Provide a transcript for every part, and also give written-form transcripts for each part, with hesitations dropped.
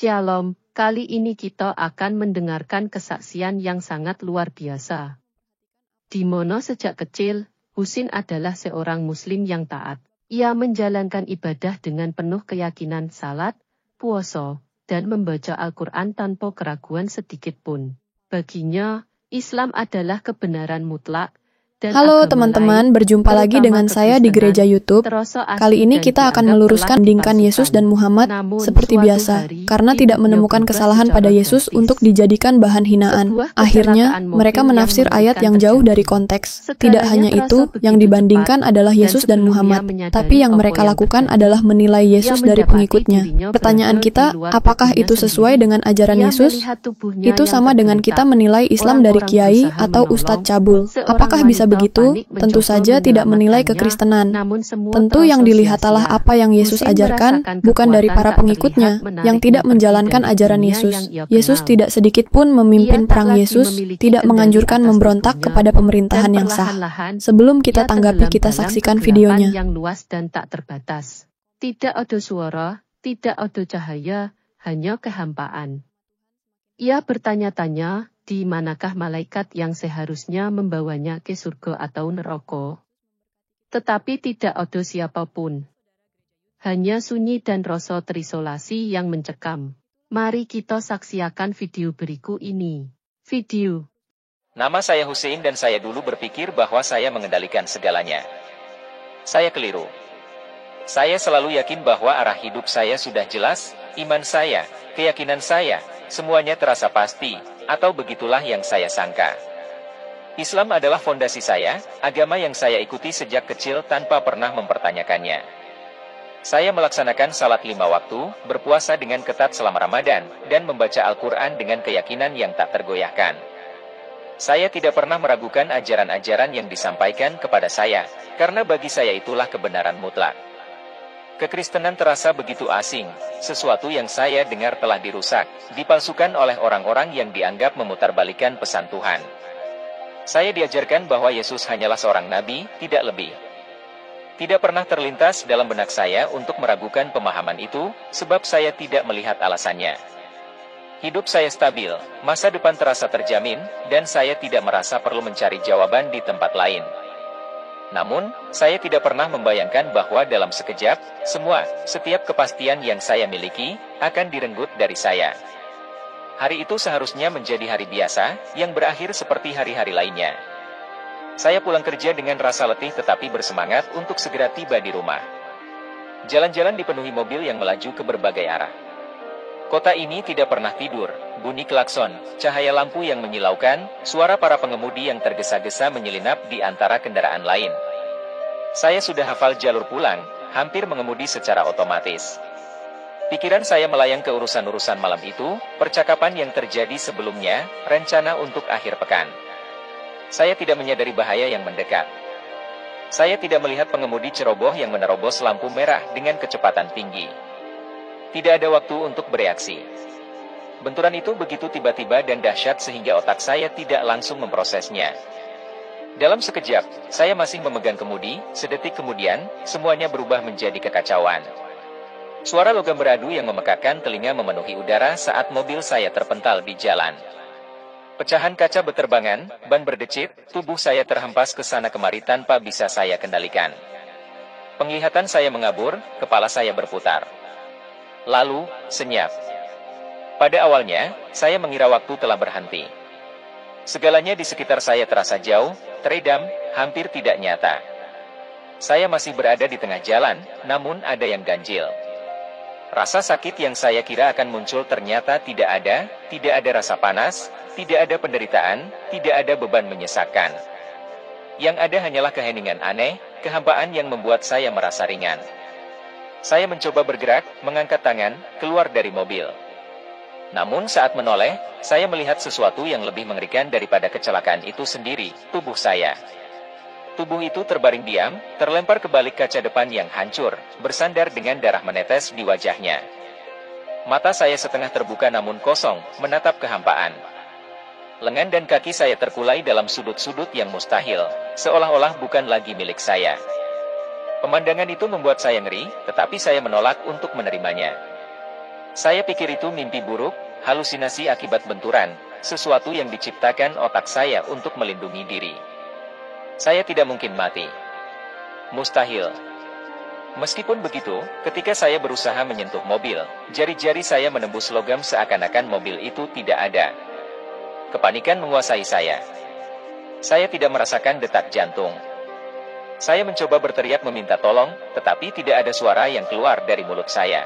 Shalom, kali ini kita akan mendengarkan kesaksian yang sangat luar biasa. Di mana sejak kecil, Husin adalah seorang muslim yang taat. Ia menjalankan ibadah dengan penuh keyakinan salat, puasa, dan membaca Al-Quran tanpa keraguan sedikit pun. Baginya, Islam adalah kebenaran mutlak. Halo teman-teman, berjumpa lagi dengan saya di Gereja YouTube. Kali ini kita akan meluruskan bandingkan Yesus dan Muhammad seperti biasa, karena tidak menemukan kesalahan pada Yesus untuk dijadikan bahan hinaan. Akhirnya, mereka menafsir ayat yang jauh dari konteks. Tidak hanya itu, yang dibandingkan adalah Yesus dan Muhammad, tapi yang mereka lakukan adalah menilai Yesus dari pengikutnya. Pertanyaan kita, apakah itu sesuai dengan ajaran Yesus? Itu sama dengan kita menilai Islam dari kiai atau ustadz cabul. Apakah bisa begitu? Tentu saja tidak menilai kekristenan. Tentu yang dilihatlah apa yang Yesus ajarkan, bukan dari para pengikutnya, yang tidak menjalankan ajaran Yesus. Yesus tidak sedikit pun memimpin perang. Yesus tidak menganjurkan memberontak kepada pemerintahan yang sah. Sebelum kita tanggapi, kita saksikan videonya. Yang luas dan tak terbatas. Tidak ada suara, tidak ada cahaya, hanya kehampaan. Ia bertanya-tanya, di manakah malaikat yang seharusnya membawanya ke surga atau neraka? Tetapi tidak ada siapapun. Hanya sunyi dan rasa terisolasi yang mencekam. Mari kita saksikan video berikut ini. Video. Nama saya Husin dan saya dulu berpikir bahwa saya mengendalikan segalanya. Saya keliru. Saya selalu yakin bahwa arah hidup saya sudah jelas, iman saya, keyakinan saya, semuanya terasa pasti. Atau begitulah yang saya sangka. Islam adalah fondasi saya, agama yang saya ikuti sejak kecil tanpa pernah mempertanyakannya. Saya melaksanakan salat 5 waktu, berpuasa dengan ketat selama Ramadan, dan membaca Al-Quran dengan keyakinan yang tak tergoyahkan. Saya tidak pernah meragukan ajaran-ajaran yang disampaikan kepada saya, karena bagi saya itulah kebenaran mutlak. Kekristenan terasa begitu asing, sesuatu yang saya dengar telah dirusak, dipalsukan oleh orang-orang yang dianggap memutarbalikkan pesan Tuhan. Saya diajarkan bahwa Yesus hanyalah seorang nabi, tidak lebih. Tidak pernah terlintas dalam benak saya untuk meragukan pemahaman itu, sebab saya tidak melihat alasannya. Hidup saya stabil, masa depan terasa terjamin, dan saya tidak merasa perlu mencari jawaban di tempat lain. Namun, saya tidak pernah membayangkan bahwa dalam sekejap, setiap kepastian yang saya miliki, akan direnggut dari saya. Hari itu seharusnya menjadi hari biasa, yang berakhir seperti hari-hari lainnya. Saya pulang kerja dengan rasa letih tetapi bersemangat untuk segera tiba di rumah. Jalan-jalan dipenuhi mobil yang melaju ke berbagai arah. Kota ini tidak pernah tidur, bunyi klakson, cahaya lampu yang menyilaukan, suara para pengemudi yang tergesa-gesa menyelinap di antara kendaraan lain. Saya sudah hafal jalur pulang, hampir mengemudi secara otomatis. Pikiran saya melayang ke urusan-urusan malam itu, percakapan yang terjadi sebelumnya, rencana untuk akhir pekan. Saya tidak menyadari bahaya yang mendekat. Saya tidak melihat pengemudi ceroboh yang menerobos lampu merah dengan kecepatan tinggi. Tidak ada waktu untuk bereaksi. Benturan itu begitu tiba-tiba dan dahsyat sehingga otak saya tidak langsung memprosesnya. Dalam sekejap, saya masih memegang kemudi, sedetik kemudian, semuanya berubah menjadi kekacauan. Suara logam beradu yang memekakkan telinga memenuhi udara saat mobil saya terpental di jalan. Pecahan kaca beterbangan, ban berdecit, tubuh saya terhempas ke sana kemari tanpa bisa saya kendalikan. Penglihatan saya mengabur, kepala saya berputar. Lalu, senyap. Pada awalnya, saya mengira waktu telah berhenti. Segalanya di sekitar saya terasa jauh, teredam, hampir tidak nyata. Saya masih berada di tengah jalan, namun ada yang ganjil. Rasa sakit yang saya kira akan muncul ternyata tidak ada rasa panas, tidak ada penderitaan, tidak ada beban menyesakkan. Yang ada hanyalah keheningan aneh, kehampaan yang membuat saya merasa ringan. Saya mencoba bergerak, mengangkat tangan, keluar dari mobil. Namun saat menoleh, saya melihat sesuatu yang lebih mengerikan daripada kecelakaan itu sendiri, tubuh saya. Tubuh itu terbaring diam, terlempar ke balik kaca depan yang hancur, bersandar dengan darah menetes di wajahnya. Mata saya setengah terbuka namun kosong, menatap kehampaan. Lengan dan kaki saya terkulai dalam sudut-sudut yang mustahil, seolah-olah bukan lagi milik saya. Pemandangan itu membuat saya ngeri, tetapi saya menolak untuk menerimanya. Saya pikir itu mimpi buruk, halusinasi akibat benturan, sesuatu yang diciptakan otak saya untuk melindungi diri. Saya tidak mungkin mati. Mustahil. Meskipun begitu, ketika saya berusaha menyentuh mobil, jari-jari saya menembus logam seakan-akan mobil itu tidak ada. Kepanikan menguasai saya. Saya tidak merasakan detak jantung. Saya mencoba berteriak meminta tolong, tetapi tidak ada suara yang keluar dari mulut saya.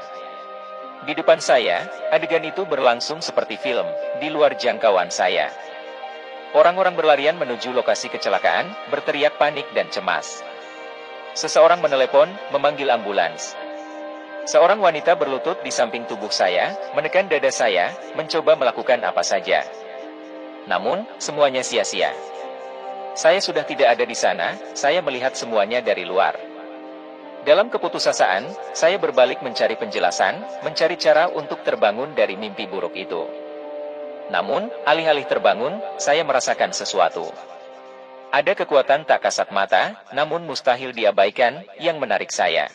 Di depan saya, adegan itu berlangsung seperti film, di luar jangkauan saya. Orang-orang berlarian menuju lokasi kecelakaan, berteriak panik dan cemas. Seseorang menelepon, memanggil ambulans. Seorang wanita berlutut di samping tubuh saya, menekan dada saya, mencoba melakukan apa saja. Namun, semuanya sia-sia. Saya sudah tidak ada di sana, saya melihat semuanya dari luar. Dalam keputusasaan, saya berbalik mencari penjelasan, mencari cara untuk terbangun dari mimpi buruk itu. Namun, alih-alih terbangun, saya merasakan sesuatu. Ada kekuatan tak kasat mata, namun mustahil diabaikan, yang menarik saya.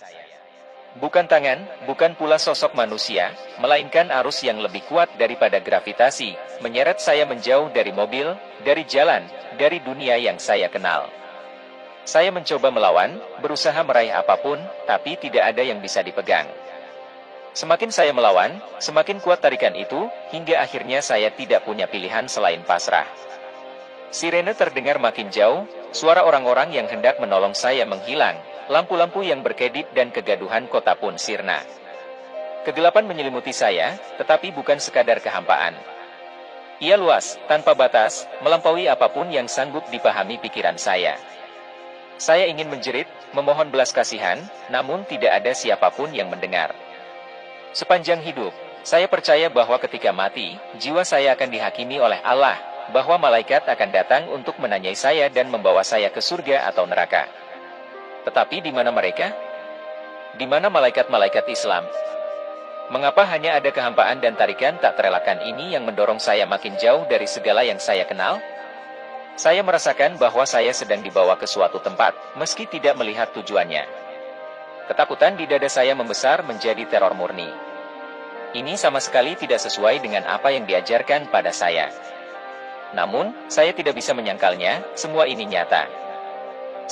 Bukan tangan, bukan pula sosok manusia, melainkan arus yang lebih kuat daripada gravitasi, menyeret saya menjauh dari mobil, dari jalan, dari dunia yang saya kenal. Saya mencoba melawan, berusaha meraih apapun, tapi tidak ada yang bisa dipegang. Semakin saya melawan, semakin kuat tarikan itu, hingga akhirnya saya tidak punya pilihan selain pasrah. Sirene terdengar makin jauh, suara orang-orang yang hendak menolong saya menghilang, lampu-lampu yang berkedip dan kegaduhan kota pun sirna. Kegelapan menyelimuti saya, tetapi bukan sekadar kehampaan. Ia luas, tanpa batas, melampaui apapun yang sanggup dipahami pikiran saya. Saya ingin menjerit, memohon belas kasihan, namun tidak ada siapapun yang mendengar. Sepanjang hidup, saya percaya bahwa ketika mati, jiwa saya akan dihakimi oleh Allah, bahwa malaikat akan datang untuk menanyai saya dan membawa saya ke surga atau neraka. Tetapi di mana mereka? Di mana malaikat-malaikat Islam? Mengapa hanya ada kehampaan dan tarikan tak terelakkan ini yang mendorong saya makin jauh dari segala yang saya kenal? Saya merasakan bahwa saya sedang dibawa ke suatu tempat, meski tidak melihat tujuannya. Ketakutan di dada saya membesar menjadi teror murni. Ini sama sekali tidak sesuai dengan apa yang diajarkan pada saya. Namun, saya tidak bisa menyangkalnya, semua ini nyata.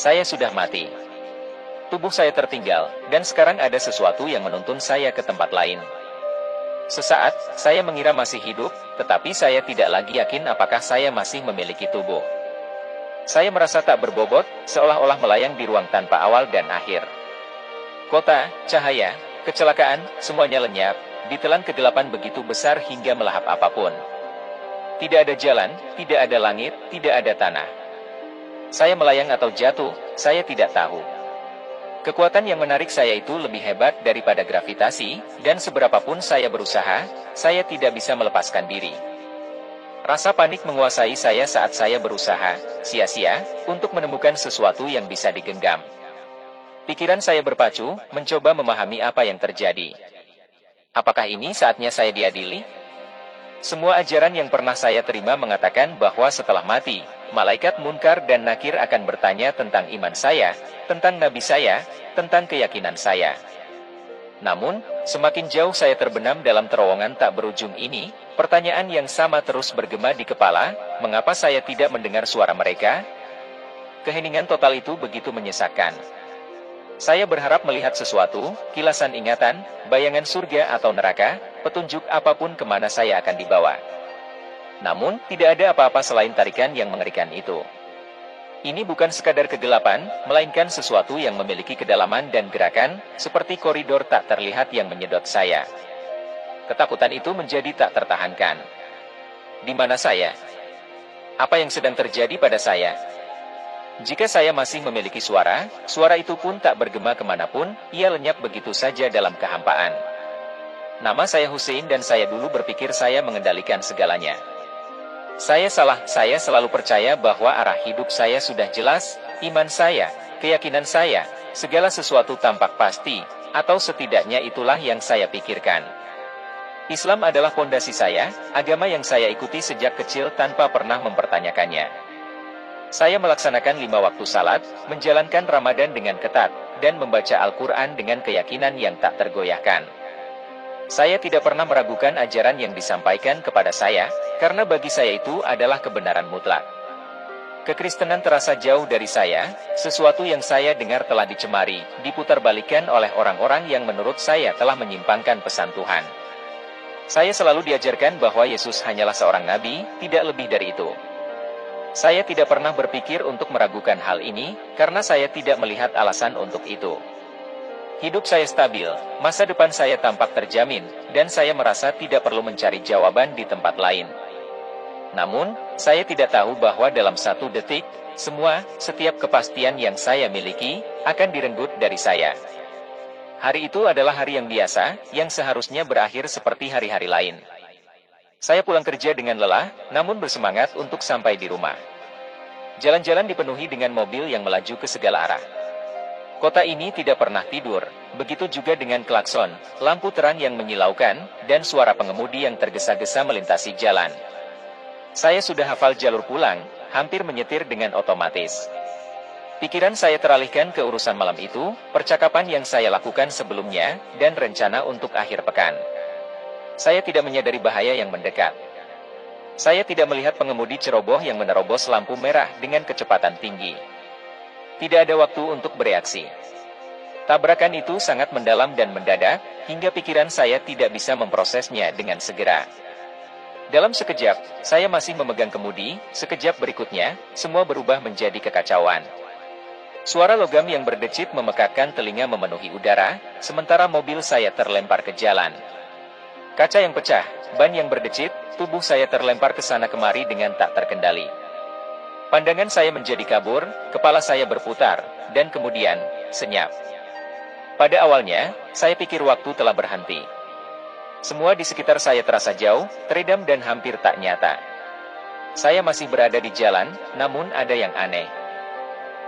Saya sudah mati. Tubuh saya tertinggal, dan sekarang ada sesuatu yang menuntun saya ke tempat lain. Sesaat, saya mengira masih hidup, tetapi saya tidak lagi yakin apakah saya masih memiliki tubuh. Saya merasa tak berbobot, seolah-olah melayang di ruang tanpa awal dan akhir. Kota, cahaya, kecelakaan, semuanya lenyap, ditelan kegelapan begitu besar hingga melahap apapun. Tidak ada jalan, tidak ada langit, tidak ada tanah. Saya melayang atau jatuh, saya tidak tahu. Kekuatan yang menarik saya itu lebih hebat daripada gravitasi, dan seberapapun saya berusaha, saya tidak bisa melepaskan diri. Rasa panik menguasai saya saat saya berusaha, sia-sia, untuk menemukan sesuatu yang bisa digenggam. Pikiran saya berpacu, mencoba memahami apa yang terjadi. Apakah ini saatnya saya diadili? Semua ajaran yang pernah saya terima mengatakan bahwa setelah mati, malaikat Munkar dan Nakir akan bertanya tentang iman saya, tentang nabi saya, tentang keyakinan saya. Namun, semakin jauh saya terbenam dalam terowongan tak berujung ini, pertanyaan yang sama terus bergema di kepala, mengapa saya tidak mendengar suara mereka? Keheningan total itu begitu menyesakkan. Saya berharap melihat sesuatu, kilasan ingatan, bayangan surga atau neraka, petunjuk apapun kemana saya akan dibawa. Namun, tidak ada apa-apa selain tarikan yang mengerikan itu. Ini bukan sekadar kegelapan, melainkan sesuatu yang memiliki kedalaman dan gerakan, seperti koridor tak terlihat yang menyedot saya. Ketakutan itu menjadi tak tertahankan. Di mana saya? Apa yang sedang terjadi pada saya? Jika saya masih memiliki suara, suara itu pun tak bergema kemanapun, ia lenyap begitu saja dalam kehampaan. Nama saya Hussein dan saya dulu berpikir saya mengendalikan segalanya. Saya salah, saya selalu percaya bahwa arah hidup saya sudah jelas, iman saya, keyakinan saya, segala sesuatu tampak pasti, atau setidaknya itulah yang saya pikirkan. Islam adalah pondasi saya, agama yang saya ikuti sejak kecil tanpa pernah mempertanyakannya. Saya melaksanakan 5 waktu salat, menjalankan Ramadan dengan ketat, dan membaca Al-Quran dengan keyakinan yang tak tergoyahkan. Saya tidak pernah meragukan ajaran yang disampaikan kepada saya, karena bagi saya itu adalah kebenaran mutlak. Kekristenan terasa jauh dari saya, sesuatu yang saya dengar telah dicemari, diputarbalikkan oleh orang-orang yang menurut saya telah menyimpangkan pesan Tuhan. Saya selalu diajarkan bahwa Yesus hanyalah seorang nabi, tidak lebih dari itu. Saya tidak pernah berpikir untuk meragukan hal ini, karena saya tidak melihat alasan untuk itu. Hidup saya stabil, masa depan saya tampak terjamin, dan saya merasa tidak perlu mencari jawaban di tempat lain. Namun, saya tidak tahu bahwa dalam satu detik, setiap kepastian yang saya miliki, akan direnggut dari saya. Hari itu adalah hari yang biasa, yang seharusnya berakhir seperti hari-hari lain. Saya pulang kerja dengan lelah, namun bersemangat untuk sampai di rumah. Jalan-jalan dipenuhi dengan mobil yang melaju ke segala arah. Kota ini tidak pernah tidur, begitu juga dengan klakson, lampu terang yang menyilaukan, dan suara pengemudi yang tergesa-gesa melintasi jalan. Saya sudah hafal jalur pulang, hampir menyetir dengan otomatis. Pikiran saya teralihkan ke urusan malam itu, percakapan yang saya lakukan sebelumnya, dan rencana untuk akhir pekan. Saya tidak menyadari bahaya yang mendekat. Saya tidak melihat pengemudi ceroboh yang menerobos lampu merah dengan kecepatan tinggi. Tidak ada waktu untuk bereaksi. Tabrakan itu sangat mendalam dan mendadak, hingga pikiran saya tidak bisa memprosesnya dengan segera. Dalam sekejap, saya masih memegang kemudi, sekejap berikutnya, semua berubah menjadi kekacauan. Suara logam yang berdecit memekakkan telinga memenuhi udara, sementara mobil saya terlempar ke jalan. Kaca yang pecah, ban yang berdecit, tubuh saya terlempar ke sana kemari dengan tak terkendali. Pandangan saya menjadi kabur, kepala saya berputar, dan kemudian, senyap. Pada awalnya, saya pikir waktu telah berhenti. Semua di sekitar saya terasa jauh, teredam dan hampir tak nyata. Saya masih berada di jalan, namun ada yang aneh.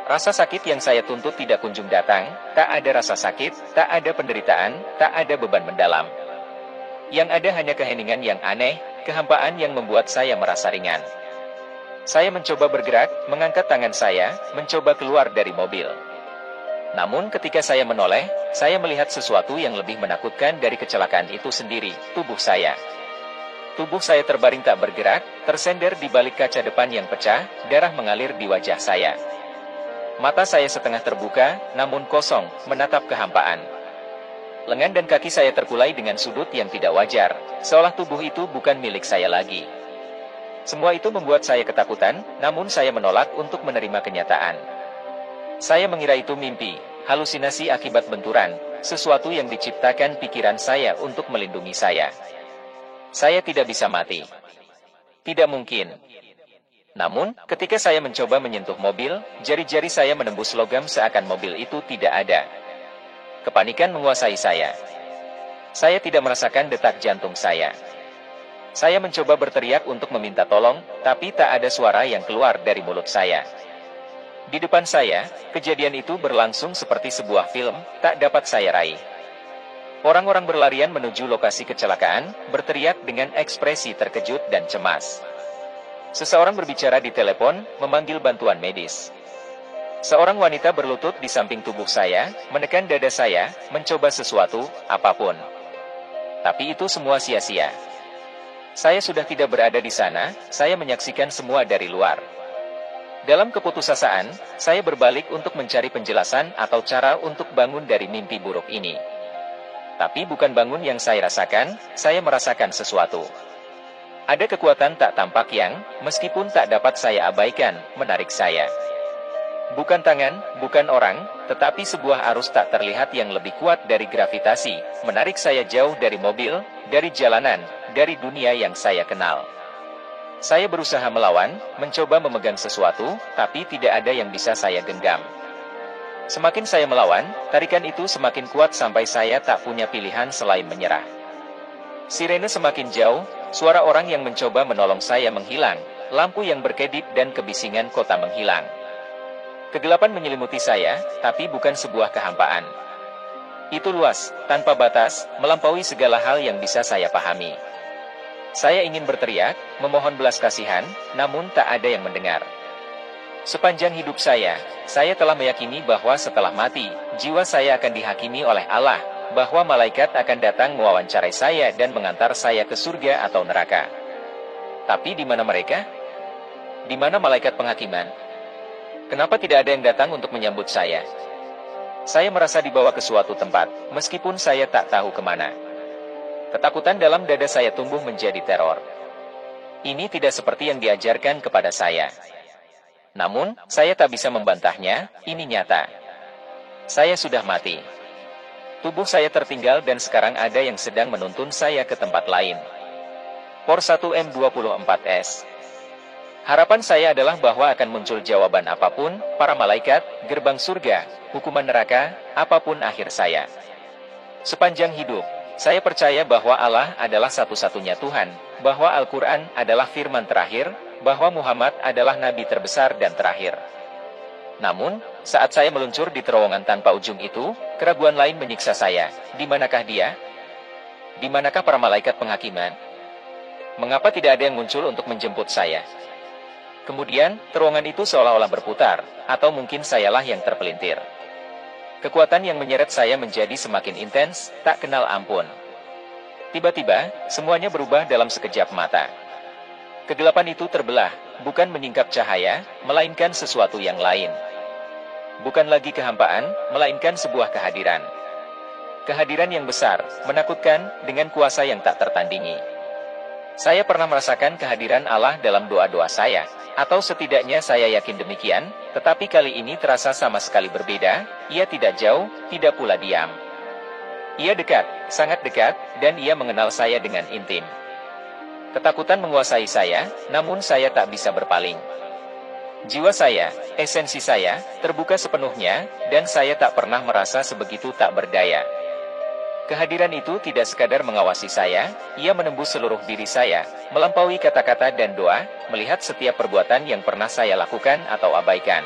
Rasa sakit yang saya tuntut tidak kunjung datang, tak ada rasa sakit, tak ada penderitaan, tak ada beban mendalam. Yang ada hanya keheningan yang aneh, kehampaan yang membuat saya merasa ringan. Saya mencoba bergerak, mengangkat tangan saya, mencoba keluar dari mobil. Namun ketika saya menoleh, saya melihat sesuatu yang lebih menakutkan dari kecelakaan itu sendiri, tubuh saya. Tubuh saya terbaring tak bergerak, tersender di balik kaca depan yang pecah, darah mengalir di wajah saya. Mata saya setengah terbuka, namun kosong, menatap kehampaan. Lengan dan kaki saya terkulai dengan sudut yang tidak wajar, seolah tubuh itu bukan milik saya lagi. Semua itu membuat saya ketakutan, namun saya menolak untuk menerima kenyataan. Saya mengira itu mimpi, halusinasi akibat benturan, sesuatu yang diciptakan pikiran saya untuk melindungi saya. Saya tidak bisa mati. Tidak mungkin. Namun, ketika saya mencoba menyentuh mobil, jari-jari saya menembus logam seakan mobil itu tidak ada. Kepanikan menguasai saya. Saya tidak merasakan detak jantung saya. Saya mencoba berteriak untuk meminta tolong, tapi tak ada suara yang keluar dari mulut saya. Di depan saya, kejadian itu berlangsung seperti sebuah film, tak dapat saya raih. Orang-orang berlarian menuju lokasi kecelakaan, berteriak dengan ekspresi terkejut dan cemas. Seseorang berbicara di telepon, memanggil bantuan medis. Seorang wanita berlutut di samping tubuh saya, menekan dada saya, mencoba sesuatu, apapun. Tapi itu semua sia-sia. Saya sudah tidak berada di sana, saya menyaksikan semua dari luar. Dalam keputusasaan, saya berbalik untuk mencari penjelasan atau cara untuk bangun dari mimpi buruk ini. Tapi bukan bangun yang saya rasakan, saya merasakan sesuatu. Ada kekuatan tak tampak yang, meskipun tak dapat saya abaikan, menarik saya. Bukan tangan, bukan orang, tetapi sebuah arus tak terlihat yang lebih kuat dari gravitasi, menarik saya jauh dari mobil, dari jalanan, dari dunia yang saya kenal. Saya berusaha melawan, mencoba memegang sesuatu, tapi tidak ada yang bisa saya genggam. Semakin saya melawan, tarikan itu semakin kuat sampai saya tak punya pilihan selain menyerah. Sirene semakin jauh, suara orang yang mencoba menolong saya menghilang, lampu yang berkedip dan kebisingan kota menghilang. Kegelapan menyelimuti saya, tapi bukan sebuah kehampaan. Itu luas, tanpa batas, melampaui segala hal yang bisa saya pahami. Saya ingin berteriak, memohon belas kasihan, namun tak ada yang mendengar. Sepanjang hidup saya telah meyakini bahwa setelah mati, jiwa saya akan dihakimi oleh Allah, bahwa malaikat akan datang mewawancarai saya dan mengantar saya ke surga atau neraka. Tapi di mana mereka? Di mana malaikat penghakiman? Kenapa tidak ada yang datang untuk menyambut saya? Saya merasa dibawa ke suatu tempat, meskipun saya tak tahu kemana. Ketakutan dalam dada saya tumbuh menjadi teror. Ini tidak seperti yang diajarkan kepada saya. Namun, saya tak bisa membantahnya, ini nyata. Saya sudah mati. Tubuh saya tertinggal dan sekarang ada yang sedang menuntun saya ke tempat lain. Por 1M24S. Harapan saya adalah bahwa akan muncul jawaban apapun, para malaikat, gerbang surga, hukuman neraka, apapun akhir saya. Sepanjang hidup, saya percaya bahwa Allah adalah satu-satunya Tuhan, bahwa Al-Quran adalah firman terakhir, bahwa Muhammad adalah nabi terbesar dan terakhir. Namun, saat saya meluncur di terowongan tanpa ujung itu, keraguan lain menyiksa saya. Di manakah dia? Di manakah para malaikat penghakiman? Mengapa tidak ada yang muncul untuk menjemput saya? Kemudian, terowongan itu seolah-olah berputar, atau mungkin sayalah yang terpelintir. Kekuatan yang menyeret saya menjadi semakin intens, tak kenal ampun. Tiba-tiba, semuanya berubah dalam sekejap mata. Kegelapan itu terbelah, bukan menyingkap cahaya, melainkan sesuatu yang lain. Bukan lagi kehampaan, melainkan sebuah kehadiran. Kehadiran yang besar, menakutkan, dengan kuasa yang tak tertandingi. Saya pernah merasakan kehadiran Allah dalam doa-doa saya, atau setidaknya saya yakin demikian, tetapi kali ini terasa sama sekali berbeda. Ia tidak jauh, tidak pula diam. Ia dekat, sangat dekat, dan ia mengenal saya dengan intim. Ketakutan menguasai saya, namun saya tak bisa berpaling. Jiwa saya, esensi saya, terbuka sepenuhnya, dan saya tak pernah merasa sebegitu tak berdaya. Kehadiran itu tidak sekadar mengawasi saya, ia menembus seluruh diri saya, melampaui kata-kata dan doa, melihat setiap perbuatan yang pernah saya lakukan atau abaikan.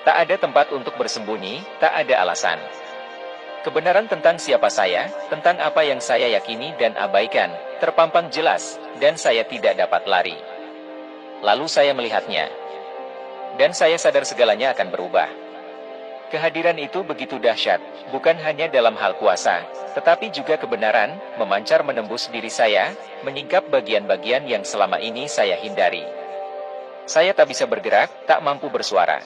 Tak ada tempat untuk bersembunyi, tak ada alasan. Kebenaran tentang siapa saya, tentang apa yang saya yakini dan abaikan, terpampang jelas, dan saya tidak dapat lari. Lalu saya melihatnya. Dan saya sadar segalanya akan berubah. Kehadiran itu begitu dahsyat, bukan hanya dalam hal kuasa, tetapi juga kebenaran, memancar menembus diri saya, menyingkap bagian-bagian yang selama ini saya hindari. Saya tak bisa bergerak, tak mampu bersuara.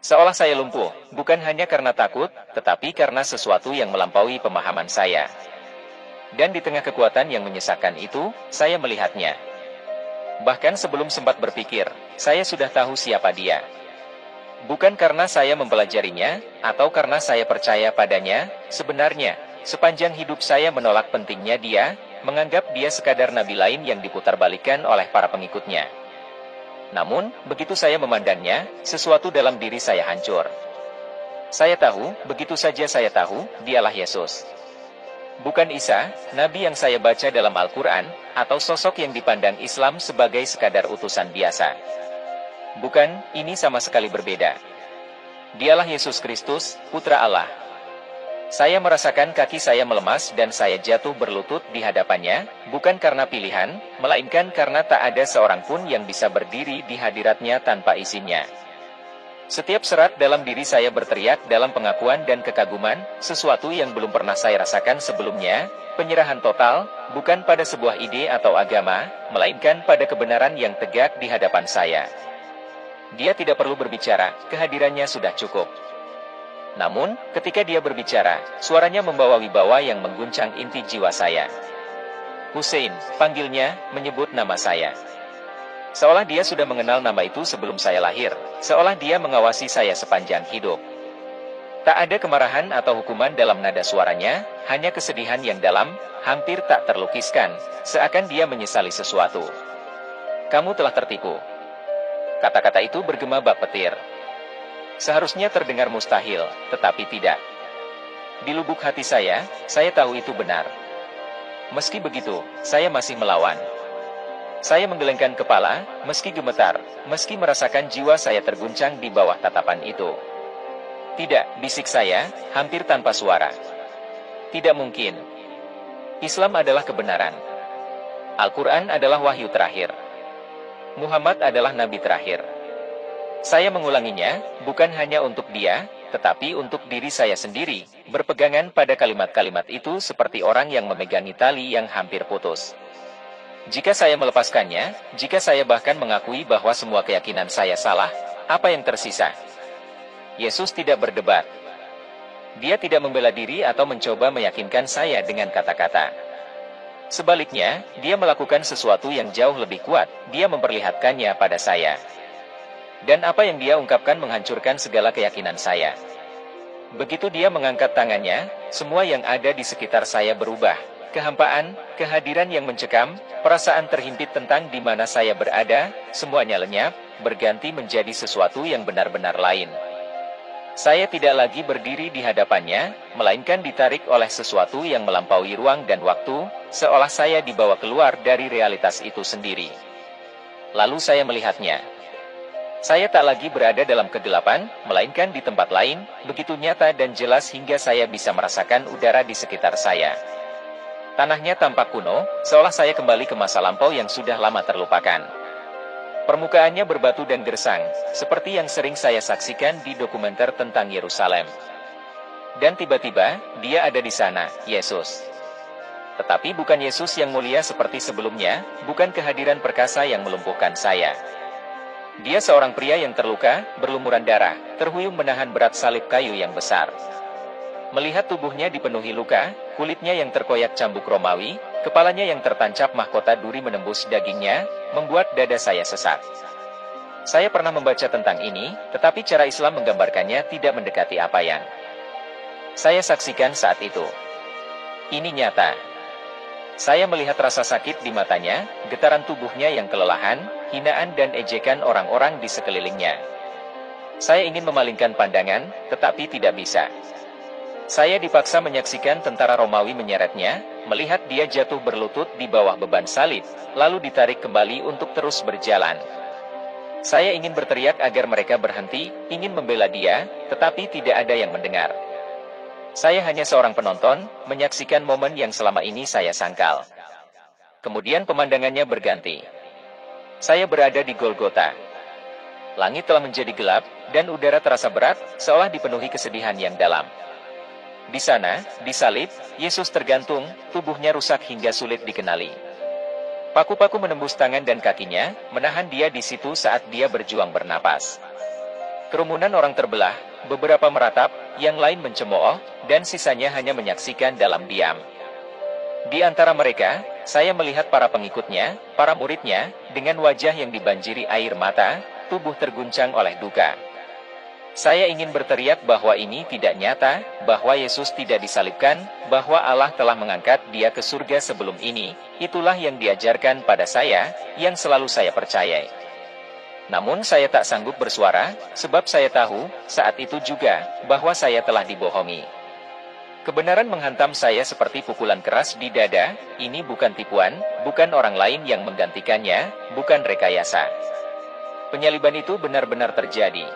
Seolah saya lumpuh, bukan hanya karena takut, tetapi karena sesuatu yang melampaui pemahaman saya. Dan di tengah kekuatan yang menyesakkan itu, saya melihatnya. Bahkan sebelum sempat berpikir, saya sudah tahu siapa dia. Bukan karena saya mempelajarinya, atau karena saya percaya padanya, sebenarnya, sepanjang hidup saya menolak pentingnya dia, menganggap dia sekadar nabi lain yang diputarbalikkan oleh para pengikutnya. Namun, begitu saya memandangnya, sesuatu dalam diri saya hancur. Saya tahu, begitu saja saya tahu, dialah Yesus. Bukan Isa, nabi yang saya baca dalam Al-Quran, atau sosok yang dipandang Islam sebagai sekadar utusan biasa. Bukan, ini sama sekali berbeda. Dialah Yesus Kristus, Putra Allah. Saya merasakan kaki saya melemas dan saya jatuh berlutut di hadapannya, bukan karena pilihan, melainkan karena tak ada seorang pun yang bisa berdiri di hadiratnya tanpa izinnya. Setiap serat dalam diri saya berteriak dalam pengakuan dan kekaguman, sesuatu yang belum pernah saya rasakan sebelumnya, penyerahan total, bukan pada sebuah ide atau agama, melainkan pada kebenaran yang tegak di hadapan saya. Dia tidak perlu berbicara, kehadirannya sudah cukup. Namun, ketika dia berbicara, suaranya membawa wibawa yang mengguncang inti jiwa saya. Hussein, panggilnya, menyebut nama saya. Seolah dia sudah mengenal nama itu sebelum saya lahir, seolah dia mengawasi saya sepanjang hidup. Tak ada kemarahan atau hukuman dalam nada suaranya, hanya kesedihan yang dalam, hampir tak terlukiskan, seakan dia menyesali sesuatu. Kamu telah tertipu. Kata-kata itu bergema bak petir. Seharusnya terdengar mustahil, tetapi tidak. Di lubuk hati saya tahu itu benar. Meski begitu, saya masih melawan. Saya menggelengkan kepala, meski gemetar, meski merasakan jiwa saya terguncang di bawah tatapan itu. Tidak, bisik saya, hampir tanpa suara. Tidak mungkin. Islam adalah kebenaran. Al-Quran adalah wahyu terakhir. Muhammad adalah nabi terakhir. Saya mengulanginya, bukan hanya untuk dia, tetapi untuk diri saya sendiri, berpegangan pada kalimat-kalimat itu seperti orang yang memegangi tali yang hampir putus. Jika saya melepaskannya, jika saya bahkan mengakui bahwa semua keyakinan saya salah, apa yang tersisa? Yesus tidak berdebat. Dia tidak membela diri atau mencoba meyakinkan saya dengan kata-kata. Sebaliknya, dia melakukan sesuatu yang jauh lebih kuat, dia memperlihatkannya pada saya. Dan apa yang dia ungkapkan menghancurkan segala keyakinan saya. Begitu dia mengangkat tangannya, semua yang ada di sekitar saya berubah. Kehampaan, kehadiran yang mencekam, perasaan terhimpit tentang di mana saya berada, semuanya lenyap, berganti menjadi sesuatu yang benar-benar lain. Saya tidak lagi berdiri di hadapannya, melainkan ditarik oleh sesuatu yang melampaui ruang dan waktu, seolah saya dibawa keluar dari realitas itu sendiri. Lalu saya melihatnya. Saya tak lagi berada dalam kegelapan, melainkan di tempat lain, begitu nyata dan jelas hingga saya bisa merasakan udara di sekitar saya. Tanahnya tampak kuno, seolah saya kembali ke masa lampau yang sudah lama terlupakan. Permukaannya berbatu dan gersang, seperti yang sering saya saksikan di dokumenter tentang Yerusalem. Dan tiba-tiba, dia ada di sana, Yesus. Tetapi bukan Yesus yang mulia seperti sebelumnya, bukan kehadiran perkasa yang melumpuhkan saya. Dia seorang pria yang terluka, berlumuran darah, terhuyung menahan berat salib kayu yang besar. Melihat tubuhnya dipenuhi luka, kulitnya yang terkoyak cambuk Romawi, kepalanya yang tertancap mahkota duri menembus dagingnya, membuat dada saya sesak. Saya pernah membaca tentang ini, tetapi cara Islam menggambarkannya tidak mendekati apa yang saya saksikan saat itu. Ini nyata. Saya melihat rasa sakit di matanya, getaran tubuhnya yang kelelahan, hinaan dan ejekan orang-orang di sekelilingnya. Saya ingin memalingkan pandangan, tetapi tidak bisa. Saya dipaksa menyaksikan tentara Romawi menyeretnya, melihat dia jatuh berlutut di bawah beban salib, lalu ditarik kembali untuk terus berjalan. Saya ingin berteriak agar mereka berhenti, ingin membela dia, tetapi tidak ada yang mendengar. Saya hanya seorang penonton, menyaksikan momen yang selama ini saya sangkal. Kemudian pemandangannya berganti. Saya berada di Golgota. Langit telah menjadi gelap, dan udara terasa berat, seolah dipenuhi kesedihan yang dalam. Di sana, di salib, Yesus tergantung, tubuhnya rusak hingga sulit dikenali. Paku-paku menembus tangan dan kakinya, menahan dia di situ saat dia berjuang bernapas. Kerumunan orang terbelah, beberapa meratap, yang lain mencemooh, dan sisanya hanya menyaksikan dalam diam. Di antara mereka, saya melihat para pengikutnya, para muridnya, dengan wajah yang dibanjiri air mata, tubuh terguncang oleh duka. Saya ingin berteriak bahwa ini tidak nyata, bahwa Yesus tidak disalibkan, bahwa Allah telah mengangkat dia ke surga sebelum ini. Itulah yang diajarkan pada saya, yang selalu saya percayai. Namun saya tak sanggup bersuara, sebab saya tahu, saat itu juga, bahwa saya telah dibohongi. Kebenaran menghantam saya seperti pukulan keras di dada, ini bukan tipuan, bukan orang lain yang menggantikannya, bukan rekayasa. Penyaliban itu benar-benar terjadi.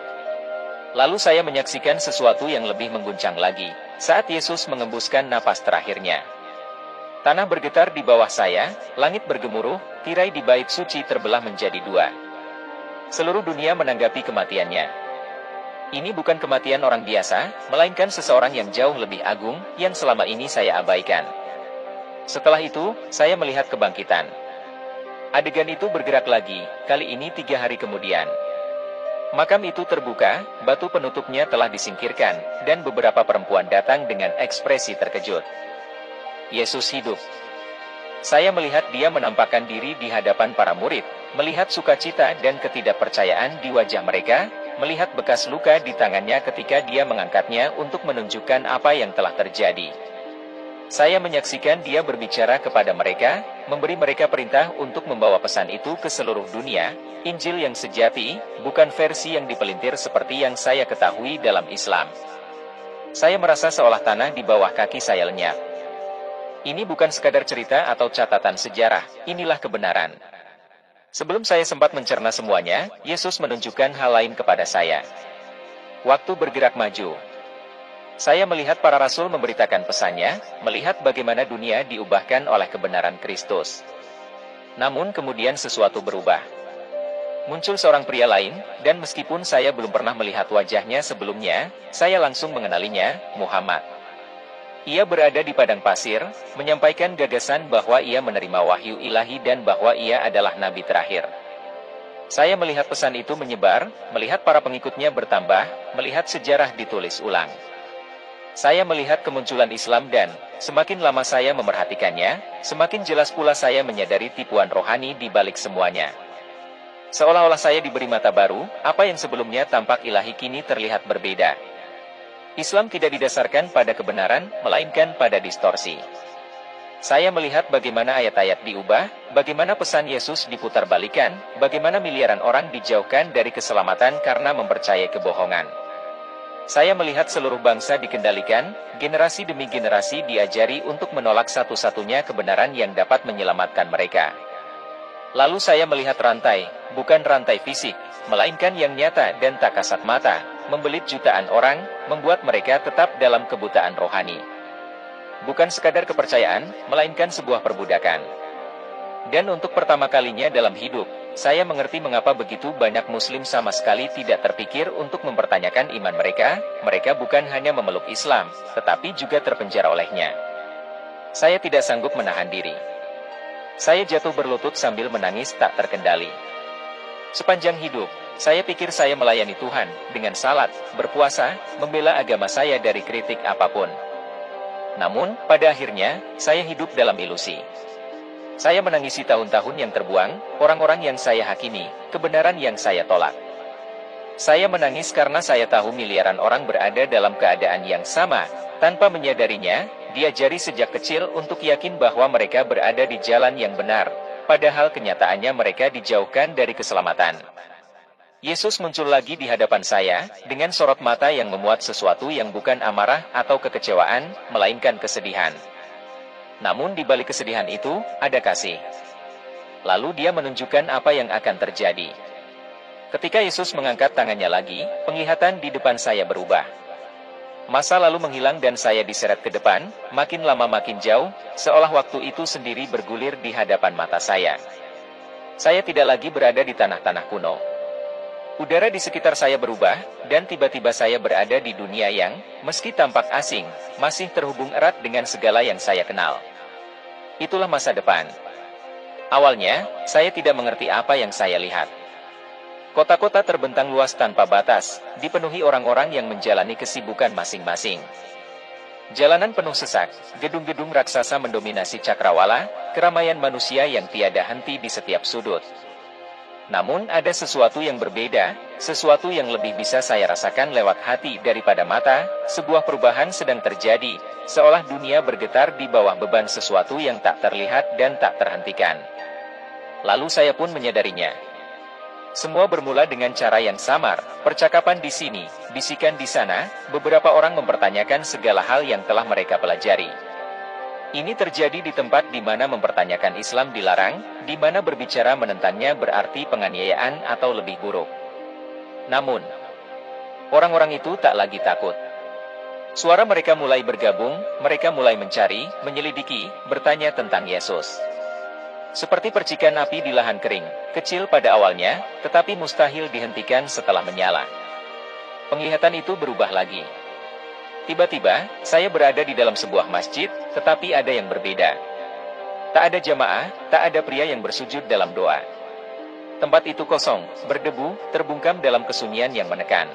Lalu saya menyaksikan sesuatu yang lebih mengguncang lagi, saat Yesus mengembuskan napas terakhirnya. Tanah bergetar di bawah saya, langit bergemuruh, tirai di bait suci terbelah menjadi dua. Seluruh dunia menanggapi kematiannya. Ini bukan kematian orang biasa, melainkan seseorang yang jauh lebih agung, yang selama ini saya abaikan. Setelah itu, saya melihat kebangkitan. Adegan itu bergerak lagi, kali ini 3 hari kemudian. Makam itu terbuka, batu penutupnya telah disingkirkan, dan beberapa perempuan datang dengan ekspresi terkejut. Yesus hidup. Saya melihat dia menampakkan diri di hadapan para murid, melihat sukacita dan ketidakpercayaan di wajah mereka, melihat bekas luka di tangannya ketika dia mengangkatnya untuk menunjukkan apa yang telah terjadi. Saya menyaksikan dia berbicara kepada mereka, memberi mereka perintah untuk membawa pesan itu ke seluruh dunia, Injil yang sejati, bukan versi yang dipelintir seperti yang saya ketahui dalam Islam. Saya merasa seolah tanah di bawah kaki saya lenyap. Ini bukan sekadar cerita atau catatan sejarah, inilah kebenaran. Sebelum saya sempat mencerna semuanya, Yesus menunjukkan hal lain kepada saya. Waktu bergerak maju. Saya melihat para rasul memberitakan pesannya, melihat bagaimana dunia diubahkan oleh kebenaran Kristus. Namun kemudian sesuatu berubah. Muncul seorang pria lain, dan meskipun saya belum pernah melihat wajahnya sebelumnya, saya langsung mengenalinya, Muhammad. Ia berada di padang pasir, menyampaikan gagasan bahwa ia menerima wahyu ilahi dan bahwa ia adalah nabi terakhir. Saya melihat pesan itu menyebar, melihat para pengikutnya bertambah, melihat sejarah ditulis ulang. Saya melihat kemunculan Islam dan, semakin lama saya memerhatikannya, semakin jelas pula saya menyadari tipuan rohani di balik semuanya. Seolah-olah saya diberi mata baru, apa yang sebelumnya tampak ilahi kini terlihat berbeda. Islam tidak didasarkan pada kebenaran, melainkan pada distorsi. Saya melihat bagaimana ayat-ayat diubah, bagaimana pesan Yesus diputarbalikan, bagaimana miliaran orang dijauhkan dari keselamatan karena mempercayai kebohongan. Saya melihat seluruh bangsa dikendalikan, generasi demi generasi diajari untuk menolak satu-satunya kebenaran yang dapat menyelamatkan mereka. Lalu saya melihat rantai, bukan rantai fisik, melainkan yang nyata dan tak kasat mata, membelit jutaan orang, membuat mereka tetap dalam kebutaan rohani. Bukan sekadar kepercayaan, melainkan sebuah perbudakan. Dan untuk pertama kalinya dalam hidup, saya mengerti mengapa begitu banyak muslim sama sekali tidak terpikir untuk mempertanyakan iman mereka. Mereka bukan hanya memeluk Islam, tetapi juga terpenjara olehnya. Saya tidak sanggup menahan diri. Saya jatuh berlutut sambil menangis tak terkendali. Sepanjang hidup, saya pikir saya melayani Tuhan, dengan salat, berpuasa, membela agama saya dari kritik apapun. Namun, pada akhirnya, saya hidup dalam ilusi. Saya menangisi tahun-tahun yang terbuang, orang-orang yang saya hakimi, kebenaran yang saya tolak. Saya menangis karena saya tahu miliaran orang berada dalam keadaan yang sama, tanpa menyadarinya, diajari sejak kecil untuk yakin bahwa mereka berada di jalan yang benar, padahal kenyataannya mereka dijauhkan dari keselamatan. Yesus muncul lagi di hadapan saya, dengan sorot mata yang memuat sesuatu yang bukan amarah atau kekecewaan, melainkan kesedihan. Namun di balik kesedihan itu, ada kasih. Lalu dia menunjukkan apa yang akan terjadi. Ketika Yesus mengangkat tangannya lagi, penglihatan di depan saya berubah. Masa lalu menghilang dan saya diseret ke depan, makin lama makin jauh, seolah waktu itu sendiri bergulir di hadapan mata saya. Saya tidak lagi berada di tanah-tanah kuno. Udara di sekitar saya berubah, dan tiba-tiba saya berada di dunia yang, meski tampak asing, masih terhubung erat dengan segala yang saya kenal. Itulah masa depan. Awalnya, saya tidak mengerti apa yang saya lihat. Kota-kota terbentang luas tanpa batas, dipenuhi orang-orang yang menjalani kesibukan masing-masing. Jalanan penuh sesak, gedung-gedung raksasa mendominasi cakrawala, keramaian manusia yang tiada henti di setiap sudut. Namun ada sesuatu yang berbeda, sesuatu yang lebih bisa saya rasakan lewat hati daripada mata, sebuah perubahan sedang terjadi, seolah dunia bergetar di bawah beban sesuatu yang tak terlihat dan tak terhentikan. Lalu saya pun menyadarinya. Semua bermula dengan cara yang samar, percakapan di sini, bisikan di sana, beberapa orang mempertanyakan segala hal yang telah mereka pelajari. Ini terjadi di tempat di mana mempertanyakan Islam dilarang, di mana berbicara menentangnya berarti penganiayaan atau lebih buruk. Namun, orang-orang itu tak lagi takut. Suara mereka mulai bergabung, mereka mulai mencari, menyelidiki, bertanya tentang Yesus. Seperti percikan api di lahan kering, kecil pada awalnya, tetapi mustahil dihentikan setelah menyala. Penglihatan itu berubah lagi. Tiba-tiba, saya berada di dalam sebuah masjid, tetapi ada yang berbeda. Tak ada jamaah, tak ada pria yang bersujud dalam doa. Tempat itu kosong, berdebu, terbungkam dalam kesunyian yang menekan.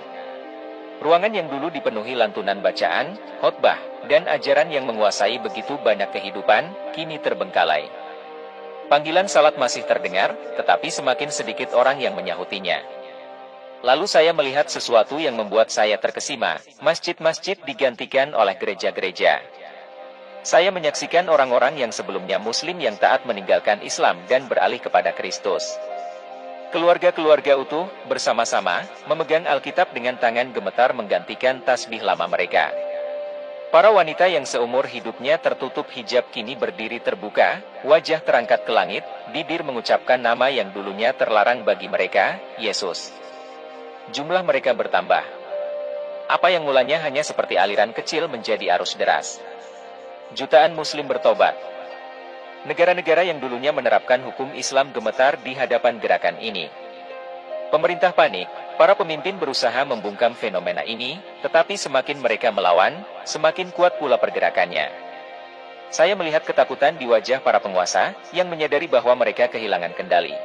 Ruangan yang dulu dipenuhi lantunan bacaan, khotbah, dan ajaran yang menguasai begitu banyak kehidupan, kini terbengkalai. Panggilan salat masih terdengar, tetapi semakin sedikit orang yang menyahutinya. Lalu saya melihat sesuatu yang membuat saya terkesima, masjid-masjid digantikan oleh gereja-gereja. Saya menyaksikan orang-orang yang sebelumnya Muslim yang taat meninggalkan Islam dan beralih kepada Kristus. Keluarga-keluarga utuh, bersama-sama, memegang Alkitab dengan tangan gemetar menggantikan tasbih lama mereka. Para wanita yang seumur hidupnya tertutup hijab kini berdiri terbuka, wajah terangkat ke langit, bibir mengucapkan nama yang dulunya terlarang bagi mereka, Yesus. Jumlah mereka bertambah. Apa yang mulanya hanya seperti aliran kecil menjadi arus deras. Jutaan Muslim bertobat. Negara-negara yang dulunya menerapkan hukum Islam gemetar di hadapan gerakan ini. Pemerintah panik, para pemimpin berusaha membungkam fenomena ini, tetapi semakin mereka melawan, semakin kuat pula pergerakannya. Saya melihat ketakutan di wajah para penguasa, yang menyadari bahwa mereka kehilangan kendali.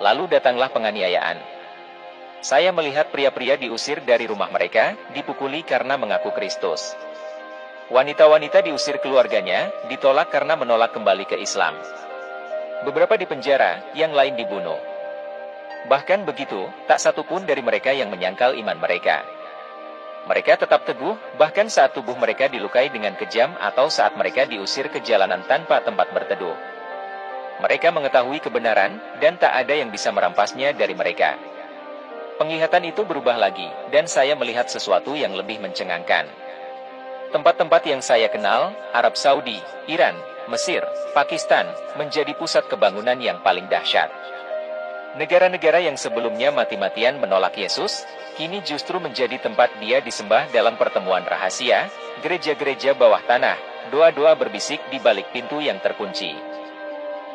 Lalu datanglah penganiayaan. Saya melihat pria-pria diusir dari rumah mereka, dipukuli karena mengaku Kristus. Wanita-wanita diusir keluarganya, ditolak karena menolak kembali ke Islam. Beberapa dipenjara, yang lain dibunuh. Bahkan begitu, tak satu pun dari mereka yang menyangkal iman mereka. Mereka tetap teguh, bahkan saat tubuh mereka dilukai dengan kejam atau saat mereka diusir ke jalanan tanpa tempat berteduh. Mereka mengetahui kebenaran, dan tak ada yang bisa merampasnya dari mereka. Penglihatan itu berubah lagi, dan saya melihat sesuatu yang lebih mencengangkan. Tempat-tempat yang saya kenal, Arab Saudi, Iran, Mesir, Pakistan, menjadi pusat kebangunan yang paling dahsyat. Negara-negara yang sebelumnya mati-matian menolak Yesus, kini justru menjadi tempat dia disembah dalam pertemuan rahasia, gereja-gereja bawah tanah, doa-doa berbisik di balik pintu yang terkunci.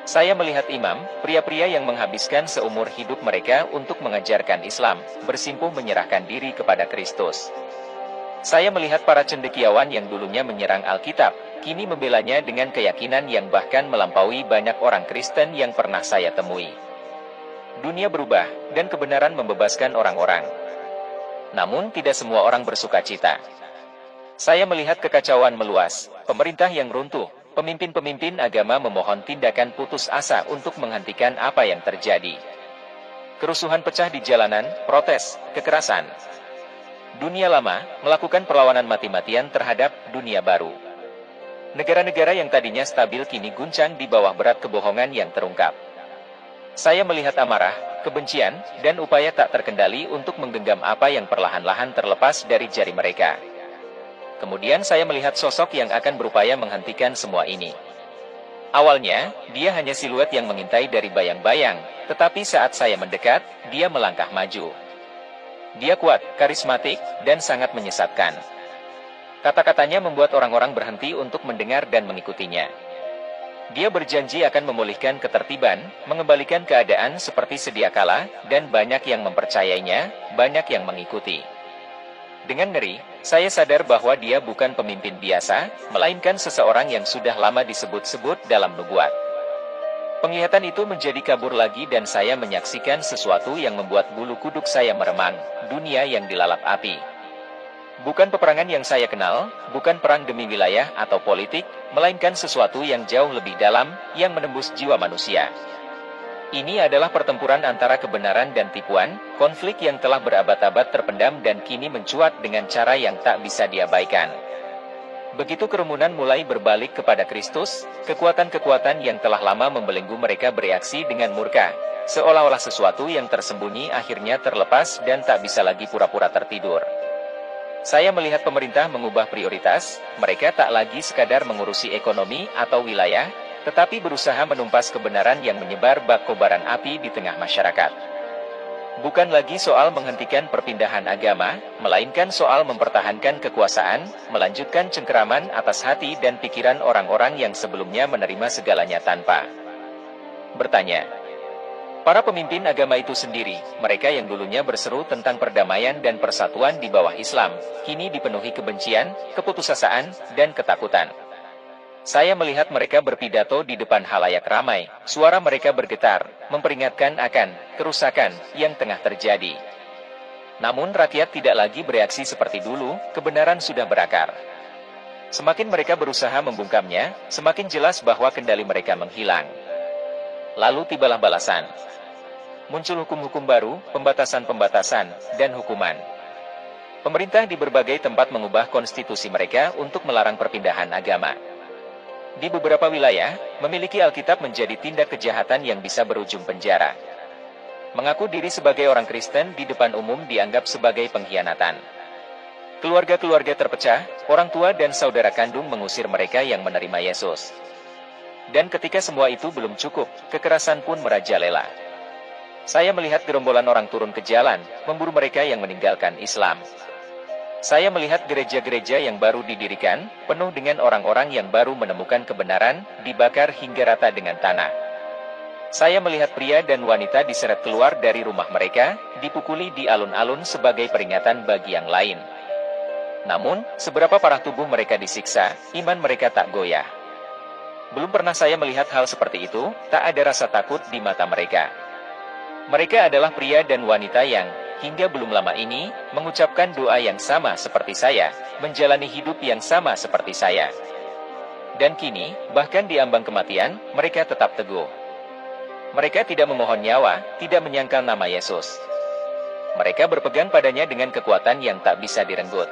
Saya melihat imam, pria-pria yang menghabiskan seumur hidup mereka untuk mengajarkan Islam, bersimpuh menyerahkan diri kepada Kristus. Saya melihat para cendekiawan yang dulunya menyerang Alkitab, kini membelanya dengan keyakinan yang bahkan melampaui banyak orang Kristen yang pernah saya temui. Dunia berubah, dan kebenaran membebaskan orang-orang. Namun tidak semua orang bersuka cita. Saya melihat kekacauan meluas, pemerintah yang runtuh, pemimpin-pemimpin agama memohon tindakan putus asa untuk menghentikan apa yang terjadi. Kerusuhan pecah di jalanan, protes, kekerasan. Dunia lama melakukan perlawanan mati-matian terhadap dunia baru. Negara-negara yang tadinya stabil kini guncang di bawah berat kebohongan yang terungkap. Saya melihat amarah, kebencian, dan upaya tak terkendali untuk menggenggam apa yang perlahan-lahan terlepas dari jari mereka. Kemudian saya melihat sosok yang akan berupaya menghentikan semua ini. Awalnya, dia hanya siluet yang mengintai dari bayang-bayang, tetapi saat saya mendekat, dia melangkah maju. Dia kuat, karismatik, dan sangat menyesatkan. Kata-katanya membuat orang-orang berhenti untuk mendengar dan mengikutinya. Dia berjanji akan memulihkan ketertiban, mengembalikan keadaan seperti sedia kala, dan banyak yang mempercayainya, banyak yang mengikuti. Dengan ngeri, saya sadar bahwa dia bukan pemimpin biasa, melainkan seseorang yang sudah lama disebut-sebut dalam nubuat. Penglihatan itu menjadi kabur lagi dan saya menyaksikan sesuatu yang membuat bulu kuduk saya meremang, dunia yang dilalap api. Bukan peperangan yang saya kenal, bukan perang demi wilayah atau politik, melainkan sesuatu yang jauh lebih dalam, yang menembus jiwa manusia. Ini adalah pertempuran antara kebenaran dan tipuan, konflik yang telah berabad-abad terpendam dan kini mencuat dengan cara yang tak bisa diabaikan. Begitu kerumunan mulai berbalik kepada Kristus, kekuatan-kekuatan yang telah lama membelenggu mereka bereaksi dengan murka, seolah-olah sesuatu yang tersembunyi akhirnya terlepas dan tak bisa lagi pura-pura tertidur. Saya melihat pemerintah mengubah prioritas, mereka tak lagi sekadar mengurusi ekonomi atau wilayah, tetapi berusaha menumpas kebenaran yang menyebar bak kobaran api di tengah masyarakat. Bukan lagi soal menghentikan perpindahan agama, melainkan soal mempertahankan kekuasaan, melanjutkan cengkeraman atas hati dan pikiran orang-orang yang sebelumnya menerima segalanya tanpa bertanya. Para pemimpin agama itu sendiri, mereka yang dulunya berseru tentang perdamaian dan persatuan di bawah Islam, kini dipenuhi kebencian, keputusasaan, dan ketakutan. Saya melihat mereka berpidato di depan halayak ramai, suara mereka bergetar, memperingatkan akan kerusakan yang tengah terjadi. Namun rakyat tidak lagi bereaksi seperti dulu, kebenaran sudah berakar. Semakin mereka berusaha membungkamnya, semakin jelas bahwa kendali mereka menghilang. Lalu tibalah balasan. Muncul hukum-hukum baru, pembatasan-pembatasan, dan hukuman. Pemerintah di berbagai tempat mengubah konstitusi mereka untuk melarang perpindahan agama. Di beberapa wilayah, memiliki Alkitab menjadi tindak kejahatan yang bisa berujung penjara. Mengaku diri sebagai orang Kristen di depan umum dianggap sebagai pengkhianatan. Keluarga-keluarga terpecah, orang tua dan saudara kandung mengusir mereka yang menerima Yesus. Dan ketika semua itu belum cukup, kekerasan pun merajalela. Saya melihat gerombolan orang turun ke jalan, memburu mereka yang meninggalkan Islam. Saya melihat gereja-gereja yang baru didirikan, penuh dengan orang-orang yang baru menemukan kebenaran, dibakar hingga rata dengan tanah. Saya melihat pria dan wanita diseret keluar dari rumah mereka, dipukuli di alun-alun sebagai peringatan bagi yang lain. Namun, seberapa parah tubuh mereka disiksa, iman mereka tak goyah. Belum pernah saya melihat hal seperti itu, tak ada rasa takut di mata mereka. Mereka adalah pria dan wanita yang, hingga belum lama ini, mengucapkan doa yang sama seperti saya, menjalani hidup yang sama seperti saya. Dan kini, bahkan di ambang kematian, mereka tetap teguh. Mereka tidak memohon nyawa, tidak menyangkal nama Yesus. Mereka berpegang padanya dengan kekuatan yang tak bisa direnggut.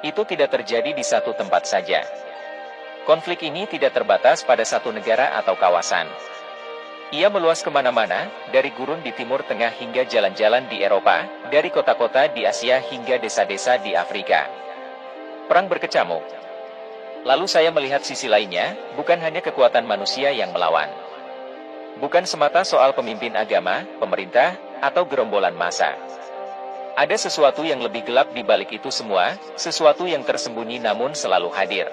Itu tidak terjadi di satu tempat saja. Konflik ini tidak terbatas pada satu negara atau kawasan. Ia meluas kemana-mana, dari gurun di Timur Tengah hingga jalan-jalan di Eropa, dari kota-kota di Asia hingga desa-desa di Afrika. Perang berkecamuk. Lalu saya melihat sisi lainnya, bukan hanya kekuatan manusia yang melawan. Bukan semata soal pemimpin agama, pemerintah, atau gerombolan massa. Ada sesuatu yang lebih gelap di balik itu semua, sesuatu yang tersembunyi namun selalu hadir.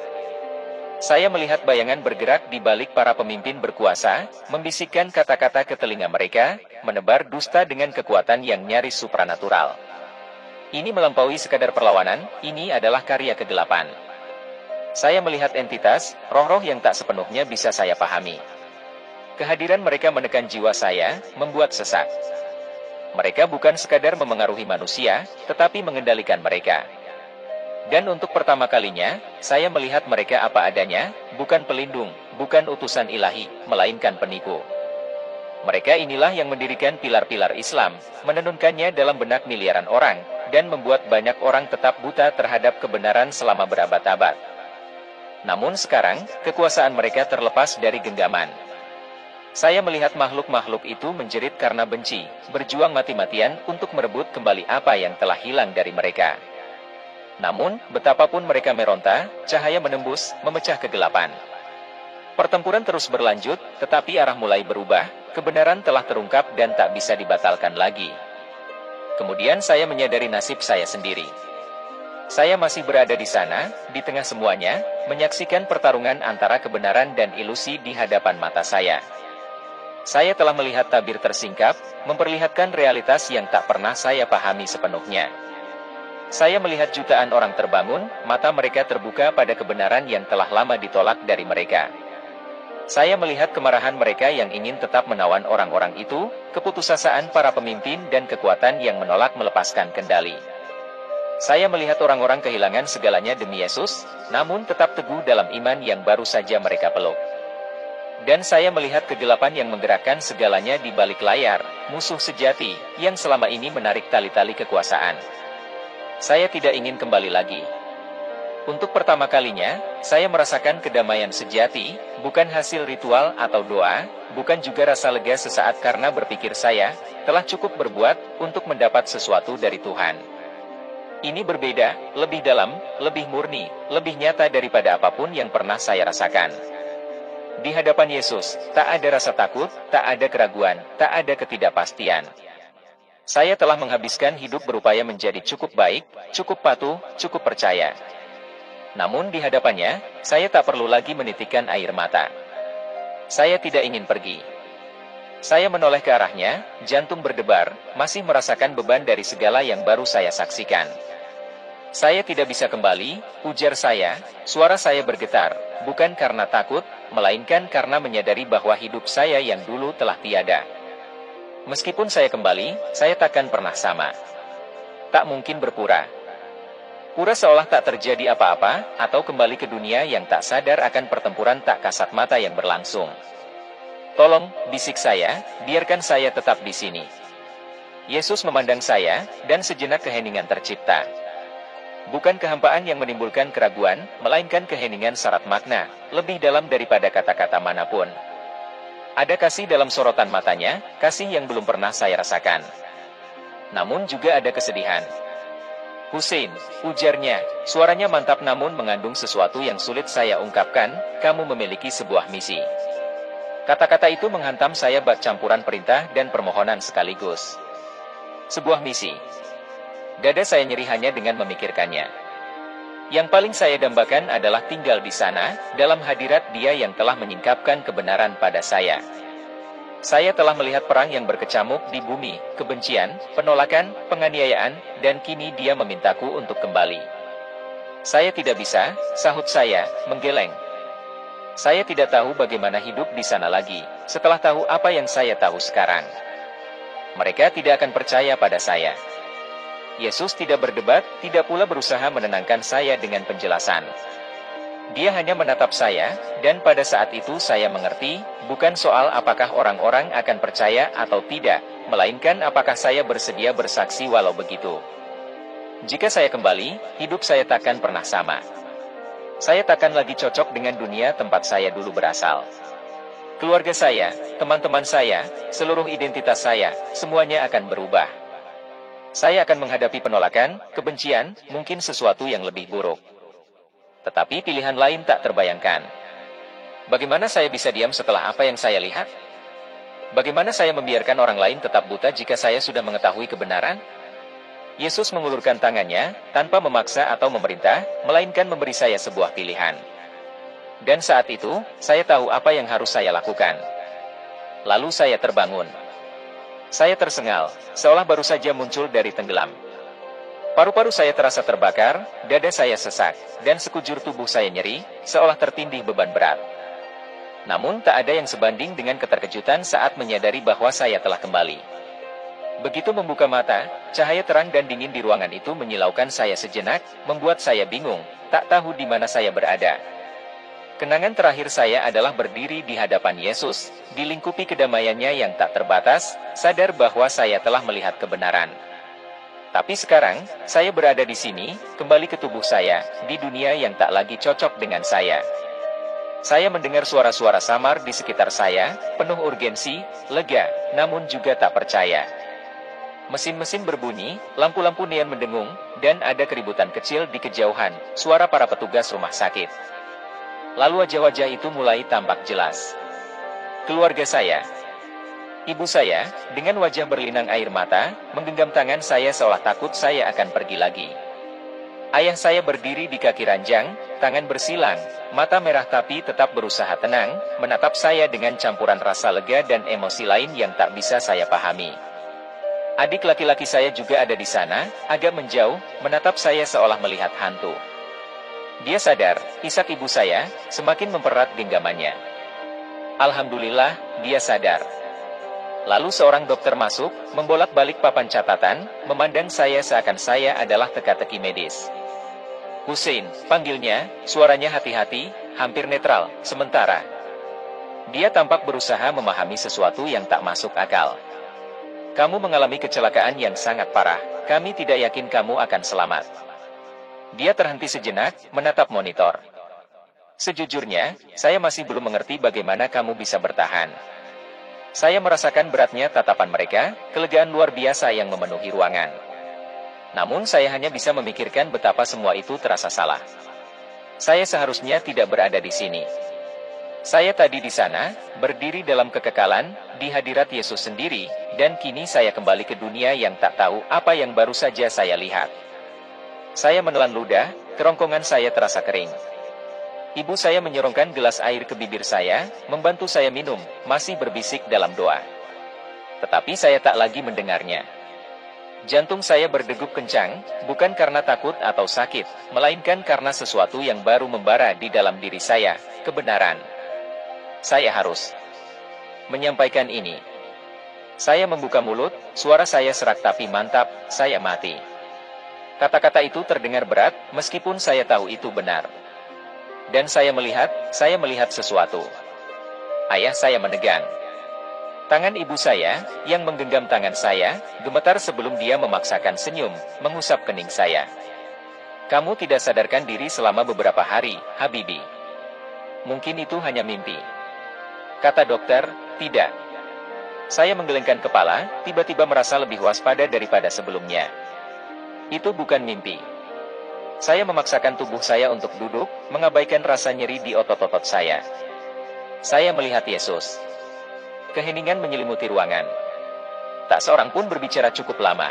Saya melihat bayangan bergerak di balik para pemimpin berkuasa, membisikkan kata-kata ke telinga mereka, menebar dusta dengan kekuatan yang nyaris supranatural. Ini melampaui sekadar perlawanan, ini adalah karya kegelapan. Saya melihat entitas, roh-roh yang tak sepenuhnya bisa saya pahami. Kehadiran mereka menekan jiwa saya, membuat sesak. Mereka bukan sekadar memengaruhi manusia, tetapi mengendalikan mereka. Dan untuk pertama kalinya, saya melihat mereka apa adanya, bukan pelindung, bukan utusan ilahi, melainkan penipu. Mereka inilah yang mendirikan pilar-pilar Islam, menenunkannya dalam benak miliaran orang, dan membuat banyak orang tetap buta terhadap kebenaran selama berabad-abad. Namun sekarang, kekuasaan mereka terlepas dari genggaman. Saya melihat makhluk-makhluk itu menjerit karena benci, berjuang mati-matian untuk merebut kembali apa yang telah hilang dari mereka. Namun, betapapun mereka meronta, cahaya menembus, memecah kegelapan. Pertempuran terus berlanjut, tetapi arah mulai berubah, kebenaran telah terungkap dan tak bisa dibatalkan lagi. Kemudian saya menyadari nasib saya sendiri. Saya masih berada di sana, di tengah semuanya, menyaksikan pertarungan antara kebenaran dan ilusi di hadapan mata saya. Saya telah melihat tabir tersingkap, memperlihatkan realitas yang tak pernah saya pahami sepenuhnya. Saya melihat jutaan orang terbangun, mata mereka terbuka pada kebenaran yang telah lama ditolak dari mereka. Saya melihat kemarahan mereka yang ingin tetap menawan orang-orang itu, keputusasaan para pemimpin dan kekuatan yang menolak melepaskan kendali. Saya melihat orang-orang kehilangan segalanya demi Yesus, namun tetap teguh dalam iman yang baru saja mereka peluk. Dan saya melihat kegelapan yang menggerakkan segalanya di balik layar, musuh sejati, yang selama ini menarik tali-tali kekuasaan. Saya tidak ingin kembali lagi. Untuk pertama kalinya, saya merasakan kedamaian sejati, bukan hasil ritual atau doa, bukan juga rasa lega sesaat karena berpikir saya, telah cukup berbuat, untuk mendapat sesuatu dari Tuhan. Ini berbeda, lebih dalam, lebih murni, lebih nyata daripada apapun yang pernah saya rasakan. Di hadapan Yesus, tak ada rasa takut, tak ada keraguan, tak ada ketidakpastian. Saya telah menghabiskan hidup berupaya menjadi cukup baik, cukup patuh, cukup percaya. Namun di hadapannya, saya tak perlu lagi menitikkan air mata. Saya tidak ingin pergi. Saya menoleh ke arahnya, jantung berdebar, masih merasakan beban dari segala yang baru saya saksikan. Saya tidak bisa kembali, ujar saya, suara saya bergetar, bukan karena takut, melainkan karena menyadari bahwa hidup saya yang dulu telah tiada. Meskipun saya kembali, saya takkan pernah sama. Tak mungkin berpura. Pura seolah tak terjadi apa-apa, atau kembali ke dunia yang tak sadar akan pertempuran tak kasat mata yang berlangsung. Tolong, bisik saya, biarkan saya tetap di sini. Yesus memandang saya, dan sejenak keheningan tercipta. Bukan kehampaan yang menimbulkan keraguan, melainkan keheningan syarat makna, lebih dalam daripada kata-kata manapun. Ada kasih dalam sorotan matanya, kasih yang belum pernah saya rasakan. Namun juga ada kesedihan. Hussein, ujarnya, suaranya mantap namun mengandung sesuatu yang sulit saya ungkapkan, kamu memiliki sebuah misi. Kata-kata itu menghantam saya bak campuran perintah dan permohonan sekaligus. Sebuah misi. Dada saya nyeri hanya dengan memikirkannya. Yang paling saya dambakan adalah tinggal di sana, dalam hadirat Dia yang telah menyingkapkan kebenaran pada saya. Saya telah melihat perang yang berkecamuk di bumi, kebencian, penolakan, penganiayaan, dan kini dia memintaku untuk kembali. Saya tidak bisa, sahut saya, menggeleng. Saya tidak tahu bagaimana hidup di sana lagi, setelah tahu apa yang saya tahu sekarang. Mereka tidak akan percaya pada saya. Yesus tidak berdebat, tidak pula berusaha menenangkan saya dengan penjelasan. Dia hanya menatap saya, dan pada saat itu saya mengerti, bukan soal apakah orang-orang akan percaya atau tidak, melainkan apakah saya bersedia bersaksi walau begitu. Jika saya kembali, hidup saya takkan pernah sama. Saya takkan lagi cocok dengan dunia tempat saya dulu berasal. Keluarga saya, teman-teman saya, seluruh identitas saya, semuanya akan berubah. Saya akan menghadapi penolakan, kebencian, mungkin sesuatu yang lebih buruk. Tetapi pilihan lain tak terbayangkan. Bagaimana saya bisa diam setelah apa yang saya lihat? Bagaimana saya membiarkan orang lain tetap buta jika saya sudah mengetahui kebenaran? Yesus mengulurkan tangannya, tanpa memaksa atau memerintah, melainkan memberi saya sebuah pilihan. Dan saat itu, saya tahu apa yang harus saya lakukan. Lalu saya terbangun. Saya tersengal, seolah baru saja muncul dari tenggelam. Paru-paru saya terasa terbakar, dada saya sesak, dan sekujur tubuh saya nyeri, seolah tertindih beban berat. Namun tak ada yang sebanding dengan keterkejutan saat menyadari bahwa saya telah kembali. Begitu membuka mata, cahaya terang dan dingin di ruangan itu menyilaukan saya sejenak, membuat saya bingung, tak tahu di mana saya berada. Kenangan terakhir saya adalah berdiri di hadapan Yesus, dilingkupi kedamaiannya yang tak terbatas, sadar bahwa saya telah melihat kebenaran. Tapi sekarang, saya berada di sini, kembali ke tubuh saya, di dunia yang tak lagi cocok dengan saya. Saya mendengar suara-suara samar di sekitar saya, penuh urgensi, lega, namun juga tak percaya. Mesin-mesin berbunyi, lampu-lampu neon mendengung, dan ada keributan kecil di kejauhan, suara para petugas rumah sakit. Lalu wajah-wajah itu mulai tampak jelas. Keluarga saya. Ibu saya, dengan wajah berlinang air mata, menggenggam tangan saya seolah takut saya akan pergi lagi. Ayah saya berdiri di kaki ranjang, tangan bersilang, mata merah tapi tetap berusaha tenang, menatap saya dengan campuran rasa lega dan emosi lain yang tak bisa saya pahami. Adik laki-laki saya juga ada di sana, agak menjauh, menatap saya seolah melihat hantu. Dia sadar, isak ibu saya, semakin mempererat genggamannya. Alhamdulillah, dia sadar. Lalu seorang dokter masuk, membolak-balik papan catatan, memandang saya seakan saya adalah teka-teki medis. Hussein, panggilnya, suaranya hati-hati, hampir netral, sementara. Dia tampak berusaha memahami sesuatu yang tak masuk akal. Kamu mengalami kecelakaan yang sangat parah, kami tidak yakin kamu akan selamat. Dia terhenti sejenak, menatap monitor. Sejujurnya, saya masih belum mengerti bagaimana kamu bisa bertahan. Saya merasakan beratnya tatapan mereka, kelegaan luar biasa yang memenuhi ruangan. Namun saya hanya bisa memikirkan betapa semua itu terasa salah. Saya seharusnya tidak berada di sini. Saya tadi di sana, berdiri dalam kekekalan, di hadirat Yesus sendiri, dan kini saya kembali ke dunia yang tak tahu apa yang baru saja saya lihat. Saya menelan ludah, kerongkongan saya terasa kering. Ibu saya menyorongkan gelas air ke bibir saya, membantu saya minum, masih berbisik dalam doa. Tetapi saya tak lagi mendengarnya. Jantung saya berdegup kencang, bukan karena takut atau sakit, melainkan karena sesuatu yang baru membara di dalam diri saya, kebenaran. Saya harus menyampaikan ini. Saya membuka mulut, suara saya serak tapi mantap, saya mati. Kata-kata itu terdengar berat, meskipun saya tahu itu benar. Dan saya melihat sesuatu. Ayah saya menegang. Tangan ibu saya, yang menggenggam tangan saya, gemetar sebelum dia memaksakan senyum, mengusap kening saya. Kamu tidak sadarkan diri selama beberapa hari, Habibi. Mungkin itu hanya mimpi. Kata dokter, tidak. Saya menggelengkan kepala, tiba-tiba merasa lebih waspada daripada sebelumnya. Itu bukan mimpi. Saya memaksakan tubuh saya untuk duduk, mengabaikan rasa nyeri di otot-otot saya. Saya melihat Yesus. Keheningan menyelimuti ruangan. Tak seorang pun berbicara cukup lama.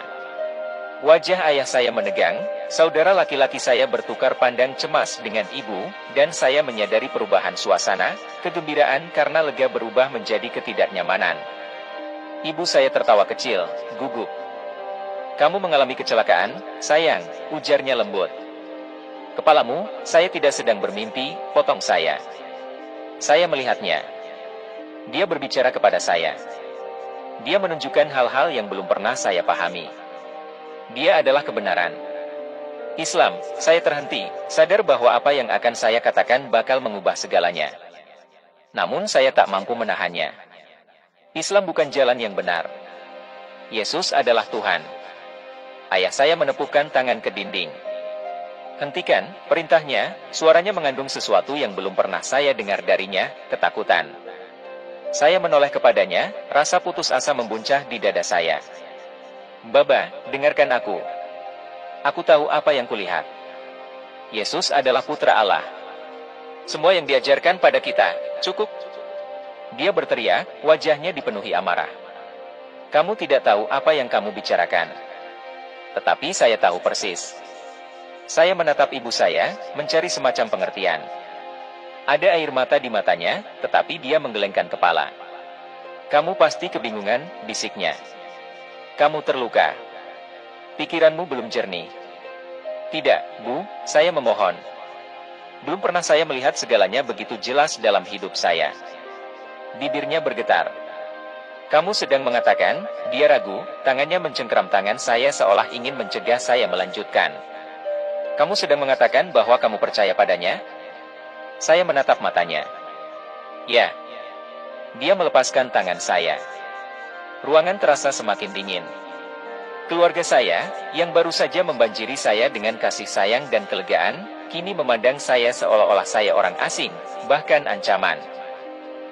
Wajah ayah saya menegang, saudara laki-laki saya bertukar pandang cemas dengan ibu, dan saya menyadari perubahan suasana, kegembiraan karena lega berubah menjadi ketidaknyamanan. Ibu saya tertawa kecil, gugup. Kamu mengalami kecelakaan, sayang, ujarnya lembut. Kepalamu, saya tidak sedang bermimpi, potong saya. Saya melihatnya. Dia berbicara kepada saya. Dia menunjukkan hal-hal yang belum pernah saya pahami. Dia adalah kebenaran. Islam, saya terhenti, sadar bahwa apa yang akan saya katakan bakal mengubah segalanya. Namun saya tak mampu menahannya. Islam bukan jalan yang benar. Yesus adalah Tuhan. Ayah saya menepukkan tangan ke dinding. Hentikan, perintahnya, suaranya mengandung sesuatu yang belum pernah saya dengar darinya, ketakutan. Saya menoleh kepadanya, rasa putus asa membuncah di dada saya. Baba, dengarkan aku. Aku tahu apa yang kulihat. Yesus adalah putra Allah. Semua yang diajarkan pada kita, cukup. Dia berteriak, wajahnya dipenuhi amarah. Kamu tidak tahu apa yang kamu bicarakan. Tetapi saya tahu persis. Saya menatap ibu saya, mencari semacam pengertian. Ada air mata di matanya, tetapi dia menggelengkan kepala. Kamu pasti kebingungan, bisiknya. Kamu terluka. Pikiranmu belum jernih. Tidak, Bu, saya memohon. Belum pernah saya melihat segalanya begitu jelas dalam hidup saya. Bibirnya bergetar. Kamu sedang mengatakan, dia ragu, tangannya mencengkeram tangan saya seolah ingin mencegah saya melanjutkan. Kamu sedang mengatakan bahwa kamu percaya padanya? Saya menatap matanya. Ya. Dia melepaskan tangan saya. Ruangan terasa semakin dingin. Keluarga saya, yang baru saja membanjiri saya dengan kasih sayang dan kelegaan, kini memandang saya seolah-olah saya orang asing, bahkan ancaman.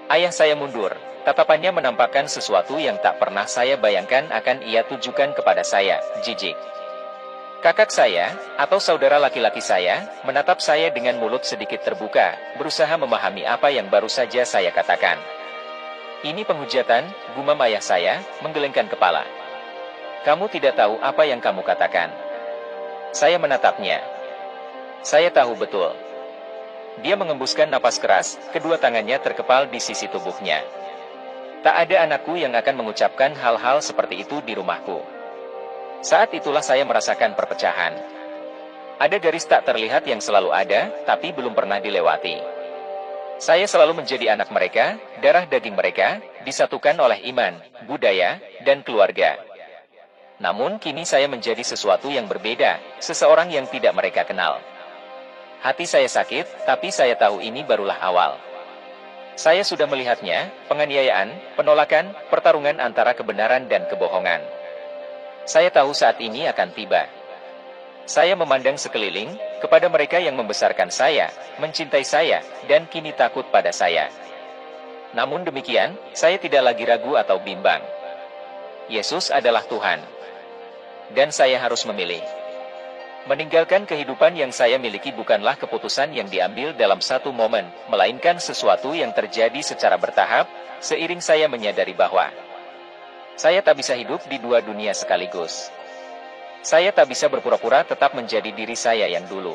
Ayah saya mundur, tatapannya menampakkan sesuatu yang tak pernah saya bayangkan akan ia tujukan kepada saya, jijik. Kakak saya, atau saudara laki-laki saya, menatap saya dengan mulut sedikit terbuka, berusaha memahami apa yang baru saja saya katakan. Ini penghujatan, gumam ayah saya, menggelengkan kepala. Kamu tidak tahu apa yang kamu katakan. Saya menatapnya. Saya tahu betul. Dia mengembuskan napas keras, kedua tangannya terkepal di sisi tubuhnya. Tak ada anakku yang akan mengucapkan hal-hal seperti itu di rumahku. Saat itulah saya merasakan perpecahan. Ada garis tak terlihat yang selalu ada, tapi belum pernah dilewati. Saya selalu menjadi anak mereka, darah daging mereka, disatukan oleh iman, budaya, dan keluarga. Namun kini saya menjadi sesuatu yang berbeda, seseorang yang tidak mereka kenal. Hati saya sakit, tapi saya tahu ini barulah awal. Saya sudah melihatnya, penganiayaan, penolakan, pertarungan antara kebenaran dan kebohongan. Saya tahu saat ini akan tiba. Saya memandang sekeliling, kepada mereka yang membesarkan saya, mencintai saya, dan kini takut pada saya. Namun demikian, saya tidak lagi ragu atau bimbang. Yesus adalah Tuhan. Dan saya harus memilih. Meninggalkan kehidupan yang saya miliki bukanlah keputusan yang diambil dalam satu momen, melainkan sesuatu yang terjadi secara bertahap, seiring saya menyadari bahwa saya tak bisa hidup di dua dunia sekaligus. Saya tak bisa berpura-pura tetap menjadi diri saya yang dulu.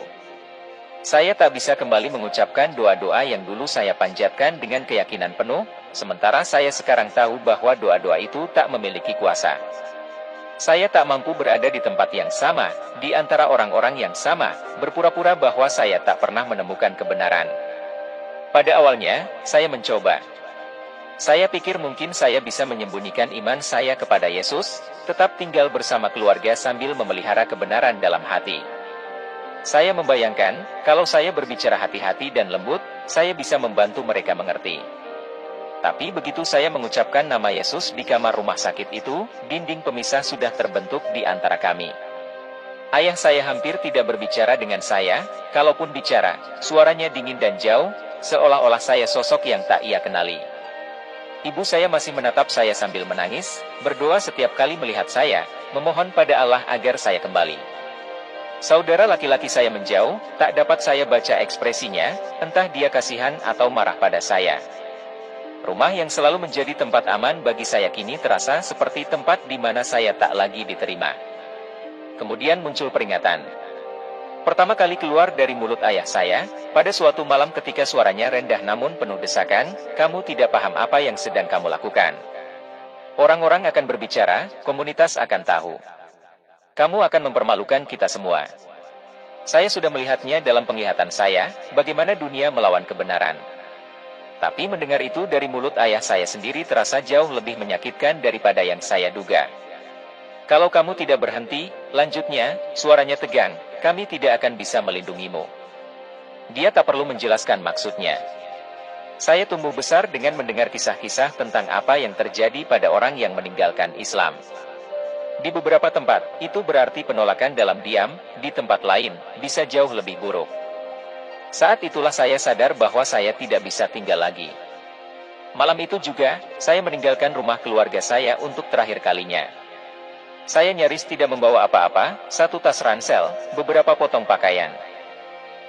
Saya tak bisa kembali mengucapkan doa-doa yang dulu saya panjatkan dengan keyakinan penuh, sementara saya sekarang tahu bahwa doa-doa itu tak memiliki kuasa. Saya tak mampu berada di tempat yang sama, di antara orang-orang yang sama, berpura-pura bahwa saya tak pernah menemukan kebenaran. Pada awalnya, saya mencoba. Saya pikir mungkin saya bisa menyembunyikan iman saya kepada Yesus, tetap tinggal bersama keluarga sambil memelihara kebenaran dalam hati. Saya membayangkan, kalau saya berbicara hati-hati dan lembut, saya bisa membantu mereka mengerti. Tapi begitu saya mengucapkan nama Yesus di kamar rumah sakit itu, dinding pemisah sudah terbentuk di antara kami. Ayah saya hampir tidak berbicara dengan saya, kalaupun bicara, suaranya dingin dan jauh, seolah-olah saya sosok yang tak ia kenali. Ibu saya masih menatap saya sambil menangis, berdoa setiap kali melihat saya, memohon pada Allah agar saya kembali. Saudara laki-laki saya menjauh, tak dapat saya baca ekspresinya, entah dia kasihan atau marah pada saya. Rumah yang selalu menjadi tempat aman bagi saya kini terasa seperti tempat di mana saya tak lagi diterima. Kemudian muncul peringatan. Pertama kali keluar dari mulut ayah saya, pada suatu malam ketika suaranya rendah namun penuh desakan, kamu tidak paham apa yang sedang kamu lakukan. Orang-orang akan berbicara, komunitas akan tahu. Kamu akan mempermalukan kita semua. Saya sudah melihatnya dalam penglihatan saya, bagaimana dunia melawan kebenaran. Tapi mendengar itu dari mulut ayah saya sendiri terasa jauh lebih menyakitkan daripada yang saya duga. Kalau kamu tidak berhenti, lanjutnya, suaranya tegang, kami tidak akan bisa melindungimu. Dia tak perlu menjelaskan maksudnya. Saya tumbuh besar dengan mendengar kisah-kisah tentang apa yang terjadi pada orang yang meninggalkan Islam. Di beberapa tempat, itu berarti penolakan dalam diam, di tempat lain, bisa jauh lebih buruk. Saat itulah saya sadar bahwa saya tidak bisa tinggal lagi. Malam itu juga, saya meninggalkan rumah keluarga saya untuk terakhir kalinya. Saya nyaris tidak membawa apa-apa, satu tas ransel, beberapa potong pakaian.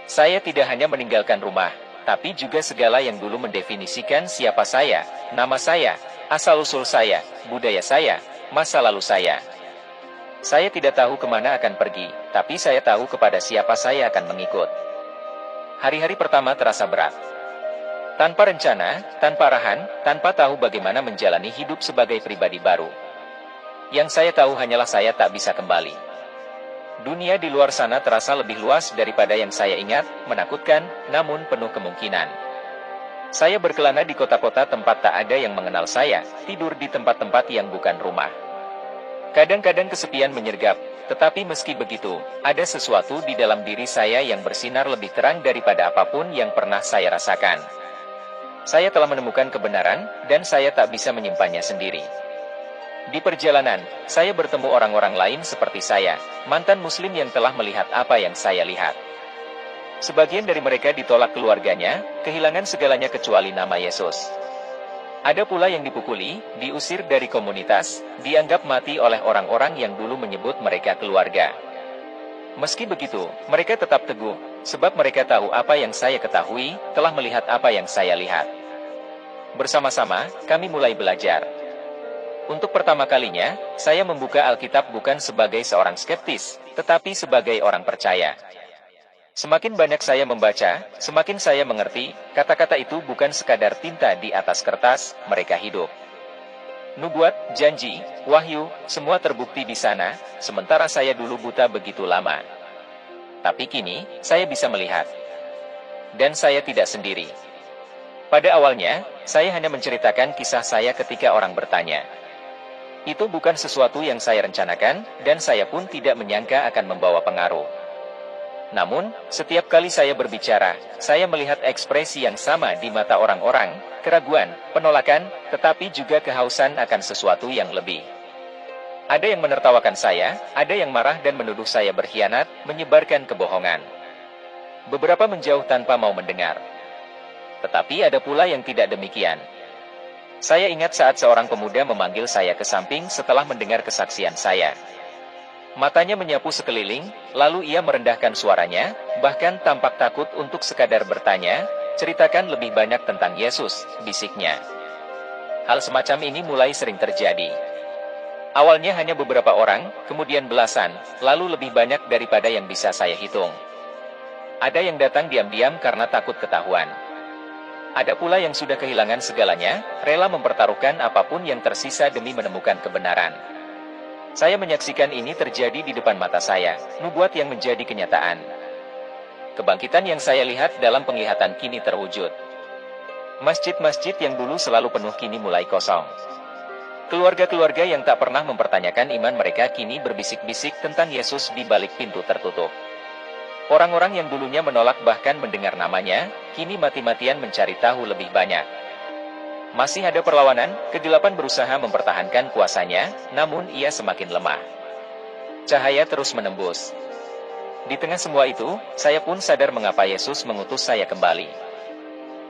Saya tidak hanya meninggalkan rumah, tapi juga segala yang dulu mendefinisikan siapa saya, nama saya, asal-usul saya, budaya saya, masa lalu saya. Saya tidak tahu kemana akan pergi, tapi saya tahu kepada siapa saya akan mengikut. Hari-hari pertama terasa berat. Tanpa rencana, tanpa arahan, tanpa tahu bagaimana menjalani hidup sebagai pribadi baru. Yang saya tahu hanyalah saya tak bisa kembali. Dunia di luar sana terasa lebih luas daripada yang saya ingat, menakutkan, namun penuh kemungkinan. Saya berkelana di kota-kota tempat tak ada yang mengenal saya, tidur di tempat-tempat yang bukan rumah. Kadang-kadang kesepian menyergap, tetapi meski begitu, ada sesuatu di dalam diri saya yang bersinar lebih terang daripada apapun yang pernah saya rasakan. Saya telah menemukan kebenaran, dan saya tak bisa menyimpannya sendiri. Di perjalanan, saya bertemu orang-orang lain seperti saya, mantan muslim yang telah melihat apa yang saya lihat. Sebagian dari mereka ditolak keluarganya, kehilangan segalanya kecuali nama Yesus. Ada pula yang dipukuli, diusir dari komunitas, dianggap mati oleh orang-orang yang dulu menyebut mereka keluarga. Meski begitu, mereka tetap teguh, sebab mereka tahu apa yang saya ketahui, telah melihat apa yang saya lihat. Bersama-sama, kami mulai belajar. Untuk pertama kalinya, saya membuka Alkitab bukan sebagai seorang skeptis, tetapi sebagai orang percaya. Semakin banyak saya membaca, semakin saya mengerti, kata-kata itu bukan sekadar tinta di atas kertas, mereka hidup. Nubuat, janji, wahyu, semua terbukti di sana, sementara saya dulu buta begitu lama. Tapi kini, saya bisa melihat. Dan saya tidak sendiri. Pada awalnya, saya hanya menceritakan kisah saya ketika orang bertanya. Itu bukan sesuatu yang saya rencanakan, dan saya pun tidak menyangka akan membawa pengaruh. Namun, setiap kali saya berbicara, saya melihat ekspresi yang sama di mata orang-orang, keraguan, penolakan, tetapi juga kehausan akan sesuatu yang lebih. Ada yang menertawakan saya, ada yang marah dan menuduh saya berkhianat, menyebarkan kebohongan. Beberapa menjauh tanpa mau mendengar. Tetapi ada pula yang tidak demikian. Saya ingat saat seorang pemuda memanggil saya ke samping setelah mendengar kesaksian saya. Matanya menyapu sekeliling, lalu ia merendahkan suaranya, bahkan tampak takut untuk sekadar bertanya, ceritakan lebih banyak tentang Yesus, bisiknya. Hal semacam ini mulai sering terjadi. Awalnya hanya beberapa orang, kemudian belasan, lalu lebih banyak daripada yang bisa saya hitung. Ada yang datang diam-diam karena takut ketahuan. Ada pula yang sudah kehilangan segalanya, rela mempertaruhkan apapun yang tersisa demi menemukan kebenaran. Saya menyaksikan ini terjadi di depan mata saya, nubuat yang menjadi kenyataan. Kebangkitan yang saya lihat dalam penglihatan kini terwujud. Masjid-masjid yang dulu selalu penuh kini mulai kosong. Keluarga-keluarga yang tak pernah mempertanyakan iman mereka kini berbisik-bisik tentang Yesus di balik pintu tertutup. Orang-orang yang dulunya menolak bahkan mendengar namanya, kini mati-matian mencari tahu lebih banyak. Masih ada perlawanan, kegelapan berusaha mempertahankan kuasanya, namun ia semakin lemah. Cahaya terus menembus. Di tengah semua itu, saya pun sadar mengapa Yesus mengutus saya kembali.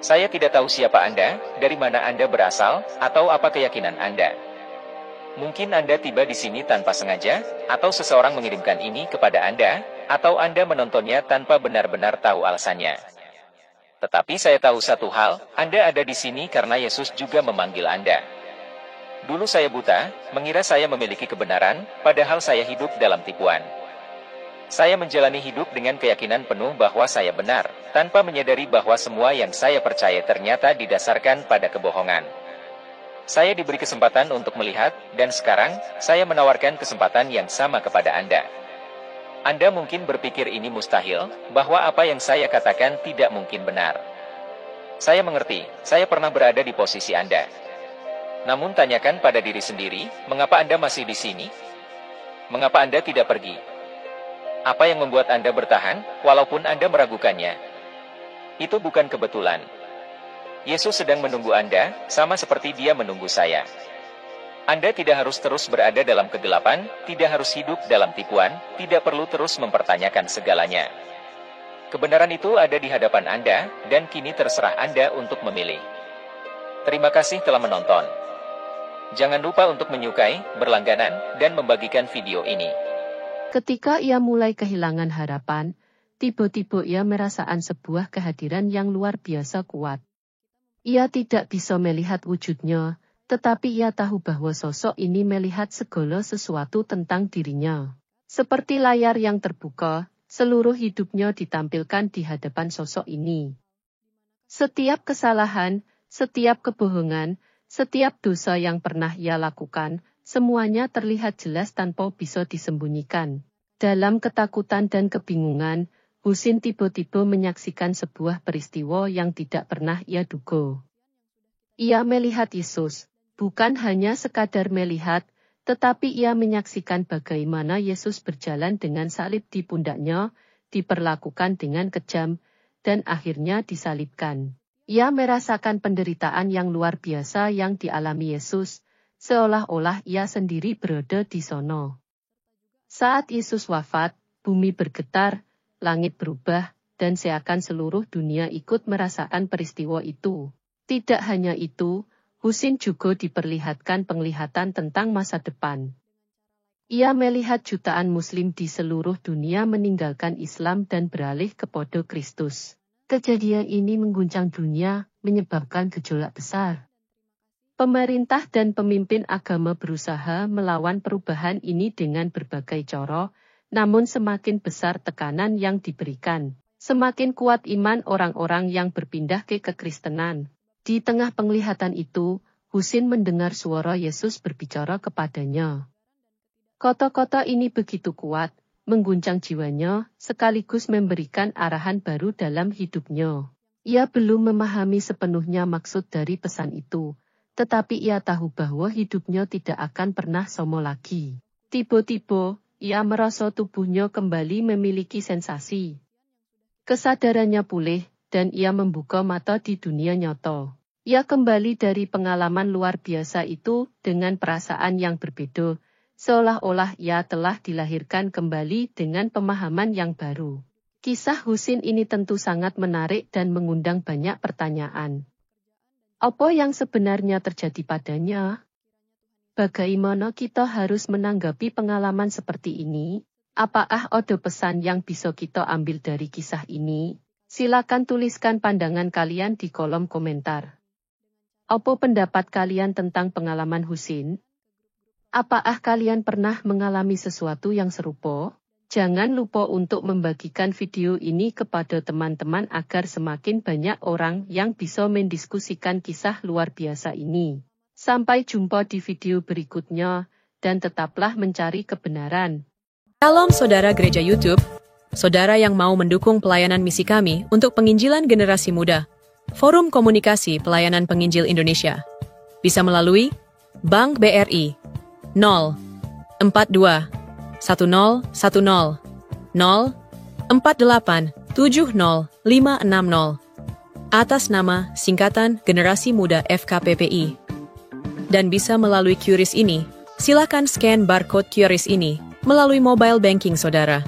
Saya tidak tahu siapa Anda, dari mana Anda berasal, atau apa keyakinan Anda. Mungkin Anda tiba di sini tanpa sengaja, atau seseorang mengirimkan ini kepada Anda, atau Anda menontonnya tanpa benar-benar tahu alasannya. Tetapi saya tahu satu hal, Anda ada di sini karena Yesus juga memanggil Anda. Dulu saya buta, mengira saya memiliki kebenaran, padahal saya hidup dalam tipuan. Saya menjalani hidup dengan keyakinan penuh bahwa saya benar, tanpa menyadari bahwa semua yang saya percaya ternyata didasarkan pada kebohongan. Saya diberi kesempatan untuk melihat, dan sekarang, saya menawarkan kesempatan yang sama kepada Anda. Anda mungkin berpikir ini mustahil, bahwa apa yang saya katakan tidak mungkin benar. Saya mengerti, saya pernah berada di posisi Anda. Namun tanyakan pada diri sendiri, mengapa Anda masih di sini? Mengapa Anda tidak pergi? Apa yang membuat Anda bertahan, walaupun Anda meragukannya? Itu bukan kebetulan. Yesus sedang menunggu Anda, sama seperti Dia menunggu saya. Anda tidak harus terus berada dalam kegelapan, tidak harus hidup dalam tipuan, tidak perlu terus mempertanyakan segalanya. Kebenaran itu ada di hadapan Anda, dan kini terserah Anda untuk memilih. Terima kasih telah menonton. Jangan lupa untuk menyukai, berlangganan, dan membagikan video ini. Ketika ia mulai kehilangan harapan, tiba-tiba ia merasakan sebuah kehadiran yang luar biasa kuat. Ia tidak bisa melihat wujudnya, tetapi ia tahu bahwa sosok ini melihat segala sesuatu tentang dirinya. Seperti layar yang terbuka, seluruh hidupnya ditampilkan di hadapan sosok ini. Setiap kesalahan, setiap kebohongan, setiap dosa yang pernah ia lakukan, semuanya terlihat jelas tanpa bisa disembunyikan. Dalam ketakutan dan kebingungan, Husin tiba-tiba menyaksikan sebuah peristiwa yang tidak pernah ia duga. Ia melihat Yesus, bukan hanya sekadar melihat, tetapi ia menyaksikan bagaimana Yesus berjalan dengan salib di pundaknya, diperlakukan dengan kejam, dan akhirnya disalibkan. Ia merasakan penderitaan yang luar biasa yang dialami Yesus, seolah-olah ia sendiri berada di sono. Saat Yesus wafat, bumi bergetar, langit berubah, dan seakan seluruh dunia ikut merasakan peristiwa itu. Tidak hanya itu, Husin juga diperlihatkan penglihatan tentang masa depan. Ia melihat jutaan Muslim di seluruh dunia meninggalkan Islam dan beralih kepada Kristus. Kejadian ini mengguncang dunia, menyebabkan gejolak besar. Pemerintah dan pemimpin agama berusaha melawan perubahan ini dengan berbagai cara, namun semakin besar tekanan yang diberikan, semakin kuat iman orang-orang yang berpindah ke kekristenan. Di tengah penglihatan itu, Husin mendengar suara Yesus berbicara kepadanya. Kata-kata ini begitu kuat, mengguncang jiwanya, sekaligus memberikan arahan baru dalam hidupnya. Ia belum memahami sepenuhnya maksud dari pesan itu, tetapi ia tahu bahwa hidupnya tidak akan pernah sama lagi. Tiba-tiba, ia merasa tubuhnya kembali memiliki sensasi. Kesadarannya pulih, dan ia membuka mata di dunia nyata. Ia kembali dari pengalaman luar biasa itu dengan perasaan yang berbeda, seolah-olah ia telah dilahirkan kembali dengan pemahaman yang baru. Kisah Husin ini tentu sangat menarik dan mengundang banyak pertanyaan. Apa yang sebenarnya terjadi padanya? Bagaimana kita harus menanggapi pengalaman seperti ini? Apakah ada pesan yang bisa kita ambil dari kisah ini? Silakan tuliskan pandangan kalian di kolom komentar. Apa pendapat kalian tentang pengalaman Husin? Apakah kalian pernah mengalami sesuatu yang serupa? Jangan lupa untuk membagikan video ini kepada teman-teman agar semakin banyak orang yang bisa mendiskusikan kisah luar biasa ini. Sampai jumpa di video berikutnya, dan tetaplah mencari kebenaran. Shalom saudara gereja YouTube, saudara yang mau mendukung pelayanan misi kami untuk penginjilan generasi muda, Forum Komunikasi Pelayanan Penginjil Indonesia, bisa melalui Bank BRI 042 1010 048 70560 atas nama singkatan Generasi Muda FKPPI. Dan bisa melalui QRIS ini, silakan scan barcode QRIS ini melalui mobile banking saudara.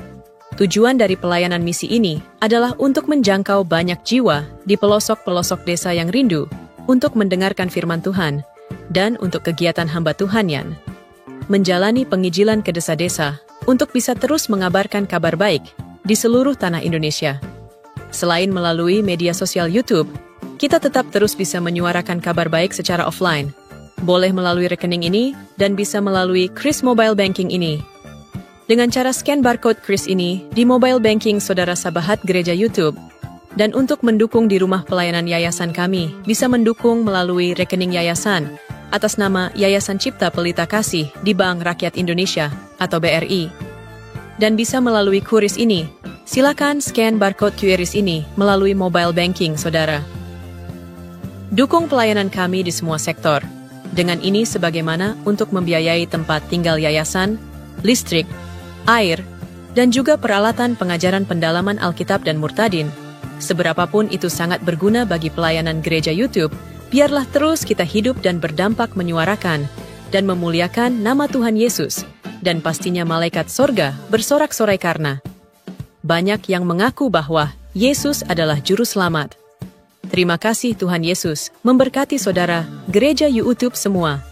Tujuan dari pelayanan misi ini adalah untuk menjangkau banyak jiwa di pelosok-pelosok desa yang rindu untuk mendengarkan firman Tuhan dan untuk kegiatan hamba Tuhan yang menjalani penginjilan ke desa-desa untuk bisa terus mengabarkan kabar baik di seluruh tanah Indonesia. Selain melalui media sosial YouTube, kita tetap terus bisa menyuarakan kabar baik secara offline. Boleh melalui rekening ini dan bisa melalui QRIS Mobile Banking ini. Dengan cara scan barcode QRIS ini di mobile banking saudara sahabat gereja YouTube. Dan untuk mendukung di rumah pelayanan yayasan kami, bisa mendukung melalui rekening yayasan atas nama Yayasan Cipta Pelita Kasih di Bank Rakyat Indonesia atau BRI. Dan bisa melalui QRIS ini, silakan scan barcode QRIS ini melalui mobile banking saudara. Dukung pelayanan kami di semua sektor. Dengan ini sebagaimana untuk membiayai tempat tinggal yayasan, listrik, air, dan juga peralatan pengajaran pendalaman Alkitab dan Murtadin. Seberapapun itu sangat berguna bagi pelayanan gereja YouTube, biarlah terus kita hidup dan berdampak menyuarakan dan memuliakan nama Tuhan Yesus, dan pastinya malaikat sorga bersorak-sorai karena banyak yang mengaku bahwa Yesus adalah Juru Selamat. Terima kasih Tuhan Yesus, memberkati saudara, gereja YouTube semua.